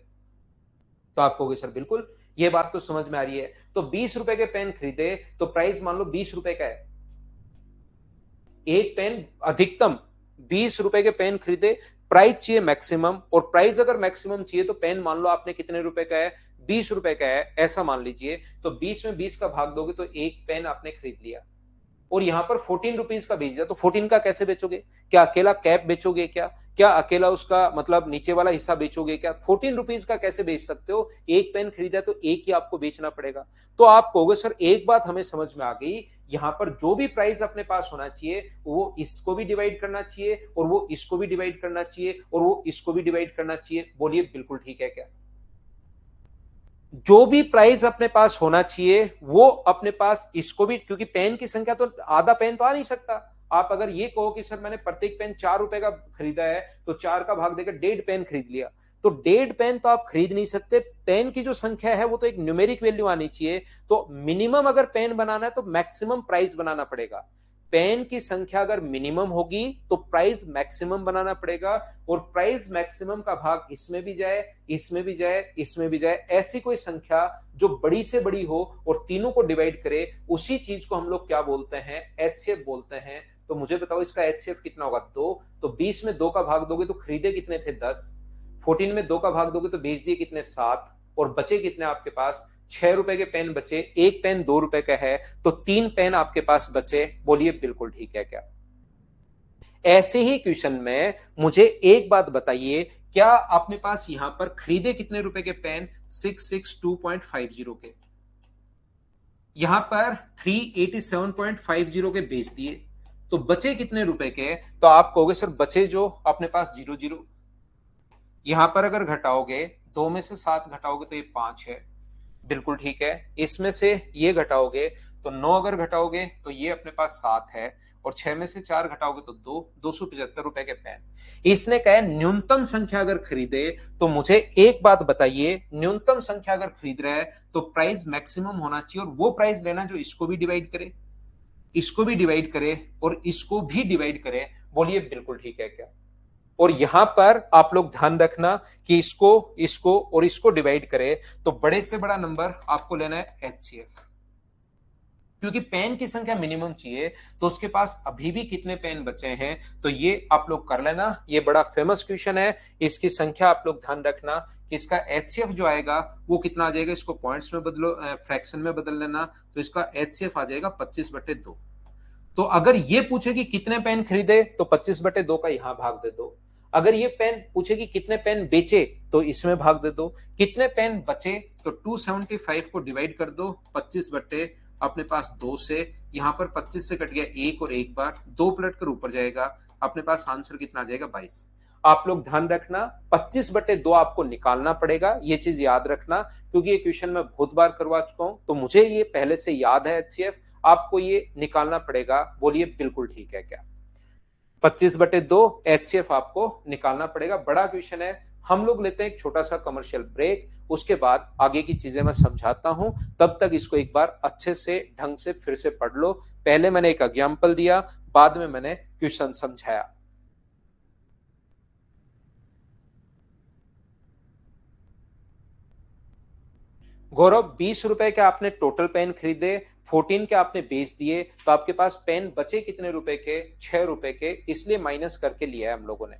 Speaker 1: तो आप कहोगे सर बिल्कुल, ये बात तो समझ में आ रही है। तो 20 रुपए के पेन खरीदे तो प्राइस मान लो 20 रुपए का है। एक पेन अधिकतम 20 रुपए के पेन खरीदे, प्राइस चाहिए मैक्सिमम, और प्राइस अगर मैक्सिमम चाहिए तो पेन मान लो आपने कितने रुपए का है, 20 रुपए का है, ऐसा मान लीजिए। तो 20 में 20 का भाग दोगे तो एक पेन आपने खरीद लिया, और यहां पर 14 रुपीज का बेच दिया। तो 14 का कैसे बेचोगे? क्या अकेला कैप बेचोगे क्या? क्या अकेला उसका मतलब नीचे वाला हिस्सा बेचोगे क्या? 14 रुपीज का कैसे बेच सकते हो? एक पेन खरीदा तो एक ही आपको बेचना पड़ेगा। तो आप कहोगे सर एक बात हमें समझ में आ गई, यहां पर जो भी प्राइस अपने पास होना चाहिए वो इसको भी डिवाइड करना चाहिए, और वो इसको भी डिवाइड करना चाहिए, और वो इसको भी डिवाइड करना चाहिए। बोलिए बिल्कुल ठीक है क्या? जो भी प्राइस अपने पास होना चाहिए वो अपने पास इसको भी, क्योंकि पेन की संख्या तो आधा पेन तो आ नहीं सकता। आप अगर ये कहो कि सर मैंने प्रत्येक पेन 4 रुपए का खरीदा है तो 4 का भाग देकर 1.5 पेन खरीद लिया, तो 1.5 पेन तो आप खरीद नहीं सकते। पेन की जो संख्या है वो तो एक न्यूमेरिक वैल्यू आनी चाहिए। तो मिनिमम अगर पेन बनाना है तो मैक्सिमम प्राइस बनाना पड़ेगा। पेन की संख्या अगर मिनिमम होगी तो प्राइस मैक्सिमम बनाना पड़ेगा, और प्राइस मैक्सिमम का भाग इसमें भी जाए, इसमें भी जाए, इसमें भी जाए, ऐसी कोई संख्या जो बड़ी से बड़ी हो और तीनों को डिवाइड करे, उसी चीज को हम लोग क्या बोलते हैं? एचसीएफ बोलते हैं। तो मुझे बताओ इसका एचसीएफ कितना होगा? 2। तो 20 में 2 का भाग दोगे तो खरीदे कितने थे? 10। 14 में 2 का भाग दोगे तो बेच दिए कितने? 7। और बचे कितने आपके पास? 6 रुपए के पेन बचे। एक पेन 2 रुपए का है तो 3 पेन आपके पास बचे। बोलिए बिल्कुल ठीक है क्या? ऐसे ही क्वेश्चन में मुझे एक बात बताइए, क्या आपने पास यहां पर खरीदे कितने रुपए के पेन? 662.50 के। यहां पर 387.50 के बेच दिए, तो बचे कितने रुपए के? तो आप कहोगे सर बचे जो अपने पास 00। यहां पर अगर घटाओगे, 2 में से 7 घटाओगे तो ये 5 है। बिल्कुल ठीक है। इसमें से ये घटाओगे तो 9 अगर घटाओगे तो ये अपने पास 7 है, और 6 में से 4 घटाओगे तो 2। 275 रुपए के पेन। इसने कहा है न्यूनतम संख्या अगर खरीदे, तो मुझे एक बात बताइए, न्यूनतम संख्या अगर खरीद रहा है तो प्राइस मैक्सिमम होना चाहिए, और वो प्राइस लेना जो इसको भी डिवाइड करे, इसको भी डिवाइड करे, और इसको भी डिवाइड करे। बोलिए बिल्कुल ठीक है क्या? और यहां पर आप लोग ध्यान रखना कि इसको, इसको और इसको डिवाइड करें तो बड़े से बड़ा नंबर आपको लेना है एचसीएफ, क्योंकि पेन की संख्या मिनिमम चाहिए। तो उसके पास अभी भी कितने पेन बचे हैं, तो ये आप लोग कर लेना। ये बड़ा फेमस क्वेश्चन है, इसकी संख्या आप लोग ध्यान रखना कि इसका एचसीएफ जो आएगा वो कितना आ जाएगा। इसको पॉइंट्स में बदलो, फ्रैक्शन में बदल लेना, तो इसका एचसीएफ आ जाएगा 25/2। तो अगर ये पूछे कि कितने पेन खरीदे तो 25/2 का यहां भाग दे दो। अगर ये पेन पूछे कि कितने पेन बेचे तो इसमें भाग दे दो। कितने पेन बचे तो 275 को डिवाइड कर दो 25 बट्टे अपने पास 2 से। यहां पर 25 से कट गया एक, और एक बार 2 पलट कर ऊपर जाएगा, अपने पास आंसर कितना आ जाएगा? 22। आप लोग ध्यान रखना 25/2 आपको निकालना पड़ेगा, ये चीज याद रखना, क्योंकि ये क्वेश्चन मैं बहुत बार करवा चुका हूं, तो मुझे ये पहले से याद है एचसीएफ। आपको ये निकालना पड़ेगा। बोलिए बिल्कुल ठीक है क्या? 25/2 एचसीएफ आपको निकालना पड़ेगा। बड़ा क्वेश्चन है। हम लोग लेते हैं एक छोटा सा कमर्शियल ब्रेक, उसके बाद आगे की चीजें मैं समझाता हूं। तब तक इसको एक बार अच्छे से ढंग से फिर से पढ़ लो। पहले मैंने एक एग्जाम्पल दिया, बाद में मैंने क्वेश्चन समझाया। गौरव 20 रुपए के आपने टोटल पेन खरीदे, 14 के आपने बेच दिए, तो आपके पास पेन बचे कितने रुपए के? 6 रुपए के, इसलिए माइनस करके लिया है हम लोगों ने।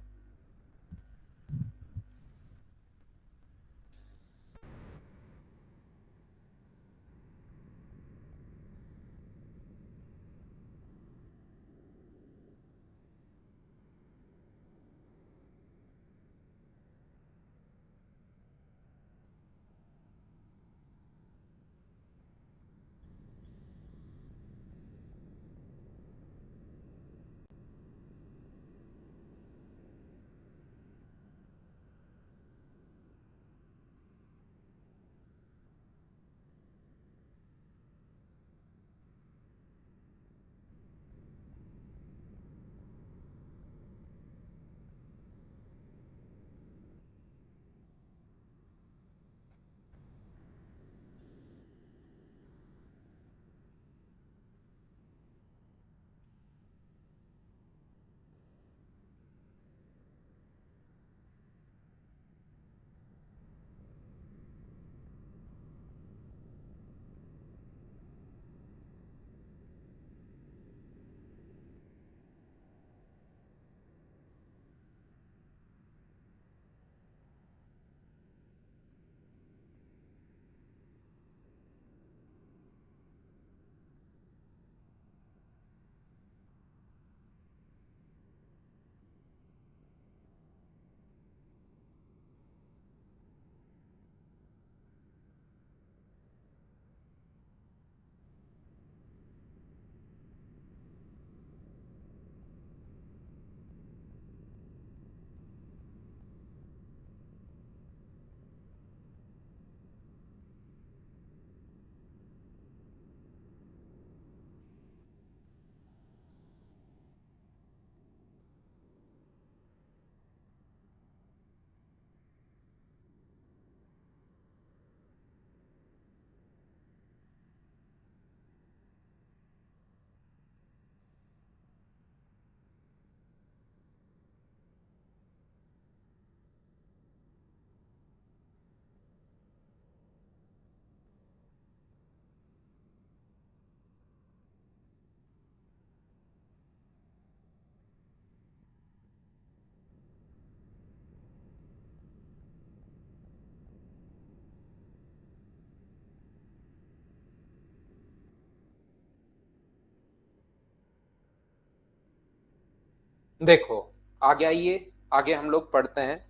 Speaker 1: देखो, आगे आइए, आगे हम लोग पढ़ते हैं।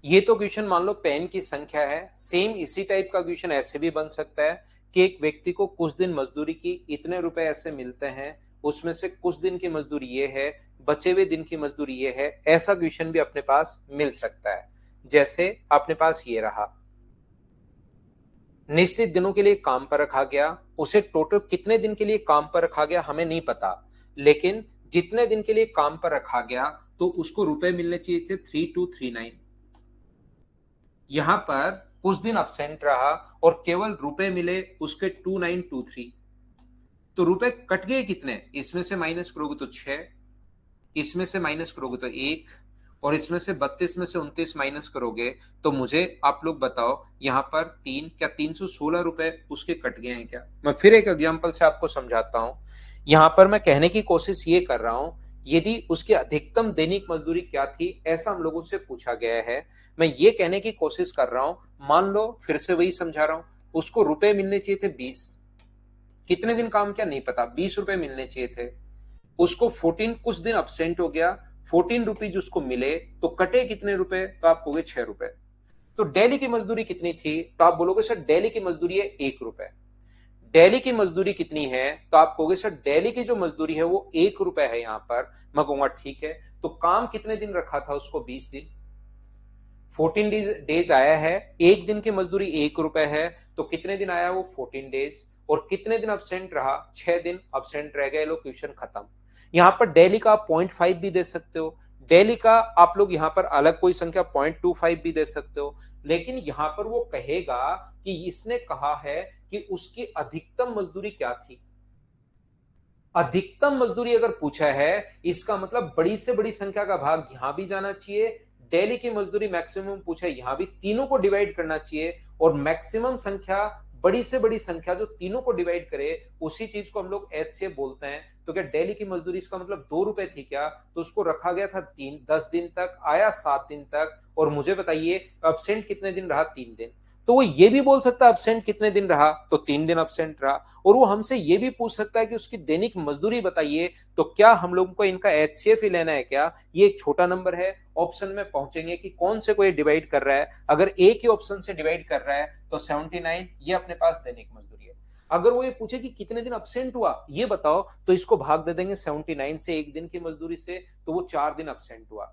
Speaker 1: ये तो क्वेश्चन मान लो पेन की संख्या है। सेम इसी टाइप का क्वेश्चन ऐसे भी बन सकता है कि एक व्यक्ति को कुछ दिन मजदूरी की इतने रुपए ऐसे मिलते हैं, उसमें से कुछ दिन की मजदूरी ये है, बचे हुए दिन की मजदूरी ये है। ऐसा क्वेश्चन भी अपने पास मिल सकता है। जैसे अपने पास ये रहा, निश्चित दिनों के लिए काम पर रखा गया, उसे टोटल कितने दिन के लिए काम पर रखा गया हमें नहीं पता, लेकिन जितने दिन के लिए काम पर रखा गया तो उसको रुपए मिलने चाहिए थे 3239। यहां पर कुछ दिन absent रहा और केवल रुपए मिले उसके 2923। तो रुपए कट गए कितने, इसमें से माइनस करोगे तो 6, इसमें से माइनस करोगे तो 1, और इसमें से 32 में से 29 माइनस करोगे तो मुझे आप लोग बताओ यहां पर 3, क्या 316 रुपए उसके कट गए हैं क्या? मैं फिर एक एग्जांपल से आपको समझाता हूं। यहां पर मैं कहने की कोशिश ये कर रहा हूं, यदि उसकी अधिकतम दैनिक मजदूरी क्या थी ऐसा हम लोगों से पूछा गया है। मैं ये कहने की कोशिश कर रहा हूं, मान लो फिर से वही समझा रहा हूं, उसको रुपए मिलने चाहिए थे 20, कितने दिन काम किया नहीं पता, 20 रुपए मिलने चाहिए थे। उसको 14 कुछ दिन absent हो गया, 14 रुपीज उसको मिले, तो कटे कितने रुपए, तो आप कहोगे 6 रुपए। तो डेली की मजदूरी कितनी थी, तो आप बोलोगे सर डेली की मजदूरी है 1 रुपए। डेली की मजदूरी कितनी है, तो आप कहोगे सर डेली की जो मजदूरी है वो 1 रुपए है। यहां पर मैं कहूंगा ठीक है, तो काम कितने दिन रखा था उसको, 20 दिन। 14 डेज आया है, एक दिन की मजदूरी 1 रुपए है, तो कितने दिन आया वो 14 डेज। और कितने दिन अब्सेंट रहा, 6 दिन अब्सेंट रह गए, लो क्वेश्चन खत्म। यहां पर डेली का आप 0.5 भी दे सकते हो, डेली का आप लोग यहां पर अलग कोई संख्या 0.25 भी दे सकते हो, लेकिन यहां पर वो कहेगा कि इसने कहा है कि उसकी अधिकतम मजदूरी क्या थी। अधिकतम मजदूरी अगर पूछा है, इसका मतलब बड़ी से बड़ी संख्या का भाग यहां भी जाना चाहिए। डेली की मजदूरी मैक्सिमम पूछा है, यहां भी तीनों को डिवाइड करना चाहिए, और मैक्सिमम संख्या बड़ी से बड़ी संख्या जो तीनों को डिवाइड करे उसी चीज को हम लोग एचसीएफ बोलते हैं। तो क्या डेली की मजदूरी इसका मतलब 2 रुपए थी क्या, तो उसको रखा गया था 10 दिन तक, आया 7 दिन तक, और मुझे बताइए अब्सेंट कितने दिन रहा, 3 दिन। तो वो ये भी बोल सकता है अब्सेंट कितने दिन रहा, तो 3 दिन अब्सेंट रहा। और वो हमसे ये भी पूछ सकता है कि उसकी दैनिक मजदूरी बताइए। तो क्या हम लोगों को इनका एचसीएफ ही लेना है क्या, ये एक छोटा नंबर है, ऑप्शन में पहुंचेंगे कि कौन से को ये डिवाइड कर रहा है। अगर एक ही ऑप्शन से डिवाइड कर रहा है तो 79 ये अपने पास दैनिक मजदूरी है। अगर वो ये पूछे कि कितने दिन अब्सेंट हुआ ये बताओ, तो इसको भाग दे देंगे 79 से, एक दिन की मजदूरी से, तो वो 4 दिन अब्सेंट हुआ।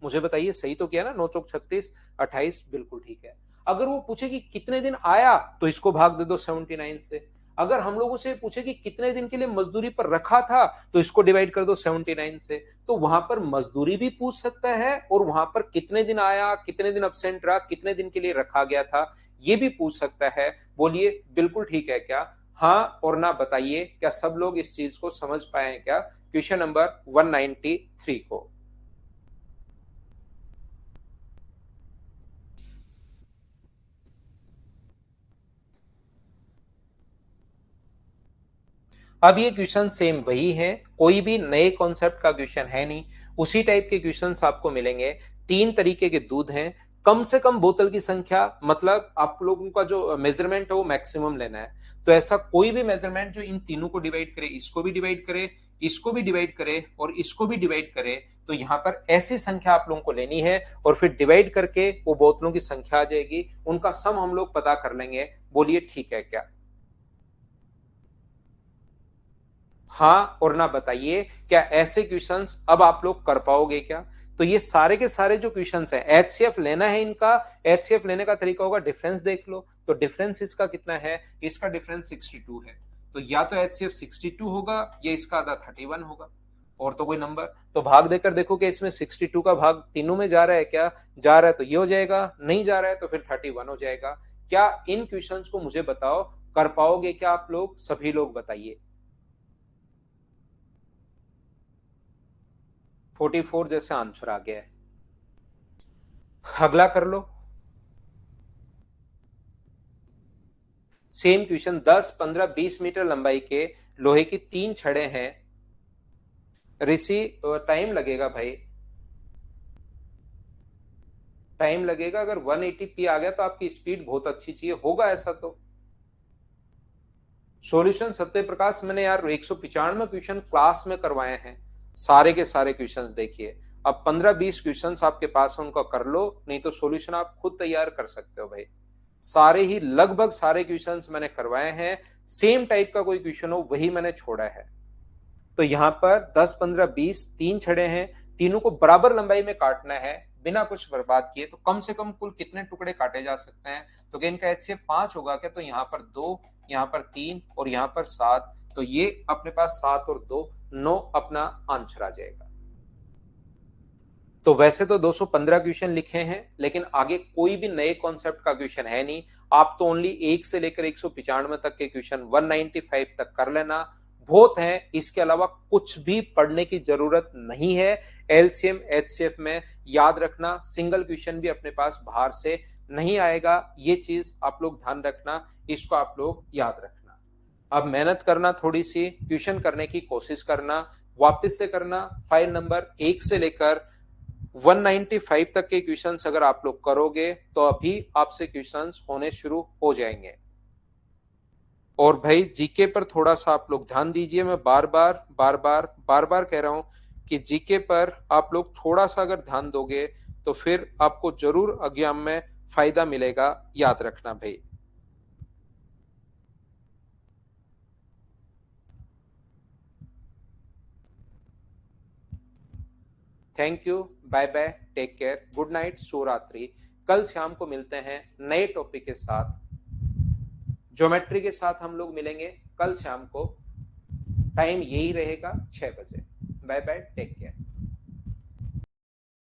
Speaker 1: मुझे बताइए सही तो किया ना, 9 चौक 36, 28 बिल्कुल ठीक है। अगर वो पूछे कि कितने दिन आया, तो इसको भाग दे दो 79 से। अगर हम लोगों से पूछे कि कितने दिन के लिए मजदूरी पर रखा था, तो इसको डिवाइड कर दो 79 से। तो वहां पर मजदूरी भी पूछ सकता है, और वहां पर कितने दिन आया, कितने दिन अब्सेंट रहा, कितने दिन के लिए रखा गया था, ये भी पूछ सकता है। बोलिए बिल्कुल ठीक है क्या? हाँ और ना बताइए, क्या सब लोग इस चीज को समझ पाए हैं क्या, क्वेश्चन नंबर 193 को? अब ये क्वेश्चन सेम वही है, कोई भी नए कॉन्सेप्ट का क्वेश्चन है नहीं, उसी टाइप के क्वेश्चंस आपको मिलेंगे। 3 तरीके के दूध हैं, कम से कम बोतल की संख्या, मतलब आप लोगों का जो मेजरमेंट है वो मैक्सिमम लेना है। तो ऐसा कोई भी मेजरमेंट जो इन तीनों को डिवाइड करे, इसको भी डिवाइड करे, इसको भी डिवाइड करे और इसको भी डिवाइड करे, तो यहाँ पर ऐसी संख्या आप लोगों को लेनी है, और फिर डिवाइड करके वो बोतलों की संख्या आ जाएगी, उनका सम हम लोग पता कर लेंगे। बोलिए ठीक है क्या? हाँ और ना बताइए, क्या ऐसे क्वेश्चंस अब आप लोग कर पाओगे क्या? तो ये सारे के सारे जो क्वेश्चंस हैं, एचसीएफ लेना है इनका। एचसीएफ लेने का तरीका होगा, डिफरेंस देख लो, तो डिफरेंस इसका कितना है, इसका डिफरेंस 62 है। तो या तो एचसीएफ 62 होगा या इसका आधा 31 होगा, और तो कोई नंबर। तो भाग देकर देखो कि इसमें 62 का भाग तीनों में जा रहा है क्या, जा रहा है तो ये हो जाएगा, नहीं जा रहा है तो फिर 31 हो जाएगा। क्या इन क्वेश्चंस को मुझे बताओ, कर पाओगे क्या आप लोग, सभी लोग बताइए। 44 जैसे आंसर आ गया है। अगला कर लो, सेम क्वेश्चन। 10, 15, 20 मीटर लंबाई के लोहे की 3 छड़ें हैं। ऋषि टाइम लगेगा भाई, टाइम लगेगा। अगर 180p आ गया तो आपकी स्पीड बहुत अच्छी चाहिए, होगा ऐसा तो। सॉल्यूशन सत्य प्रकाश मैंने यार 195 क्वेश्चन क्लास में करवाए हैं, सारे के सारे क्वेश्चंस देखिए। अब 15-20 क्वेश्चंस आपके पास है, उनको कर लो, नहीं तो सॉल्यूशन आप खुद तैयार कर सकते हो भाई। सारे ही लगभग सारे क्वेश्चंस मैंने करवाए हैं, सेम टाइप का कोई क्वेश्चन हो वही मैंने छोड़ा है। तो यहां पर 10, 15, 20 तीन छड़े हैं, तीनों को बराबर लंबाई में काटना है बिना कुछ बर्बाद किए। तो कम से कम कुल कितने टुकड़े काटे जा सकते हैं? तो क्या इनका HCF 5 होगा क्या? तो यहाँ पर 2, यहाँ पर 3 और यहाँ पर 7। तो ये अपने पास 7 और 2 9 अपना आंसर आ जाएगा। तो वैसे तो 215 क्वेश्चन लिखे हैं, लेकिन आगे कोई भी नए कॉन्सेप्ट का क्वेश्चन है नहीं। आप तो ओनली 1 से लेकर 195 तक के क्वेश्चन 195 तक कर लेना, बहुत है। इसके अलावा कुछ भी पढ़ने की जरूरत नहीं है। एलसीएम एचसीएफ में याद रखना, सिंगल क्वेश्चन भी अपने पास बाहर से नहीं आएगा। ये चीज आप लोग ध्यान रखना, इसको आप लोग याद रखना। अब मेहनत करना, थोड़ी सी क्वेश्चन करने की कोशिश करना, वापस से करना। फाइल नंबर 1 से लेकर 195 तक के क्वेश्चंस अगर आप लोग करोगे तो अभी आपसे क्वेश्चंस होने शुरू हो जाएंगे। और भाई जीके पर थोड़ा सा आप लोग ध्यान दीजिए। मैं बार बार कह रहा हूं कि जीके पर आप लोग थोड़ा सा अगर ध्यान दोगे तो फिर आपको जरूर एग्जाम में फायदा मिलेगा, याद रखना भाई। Thank you, bye bye, take care, good night, शुभ रात्रि। कल शाम को मिलते हैं नए टॉपिक के साथ, ज्योमेट्री के साथ हम लोग मिलेंगे कल शाम को। टाइम यही रहेगा 6 बजे। Bye bye, take care.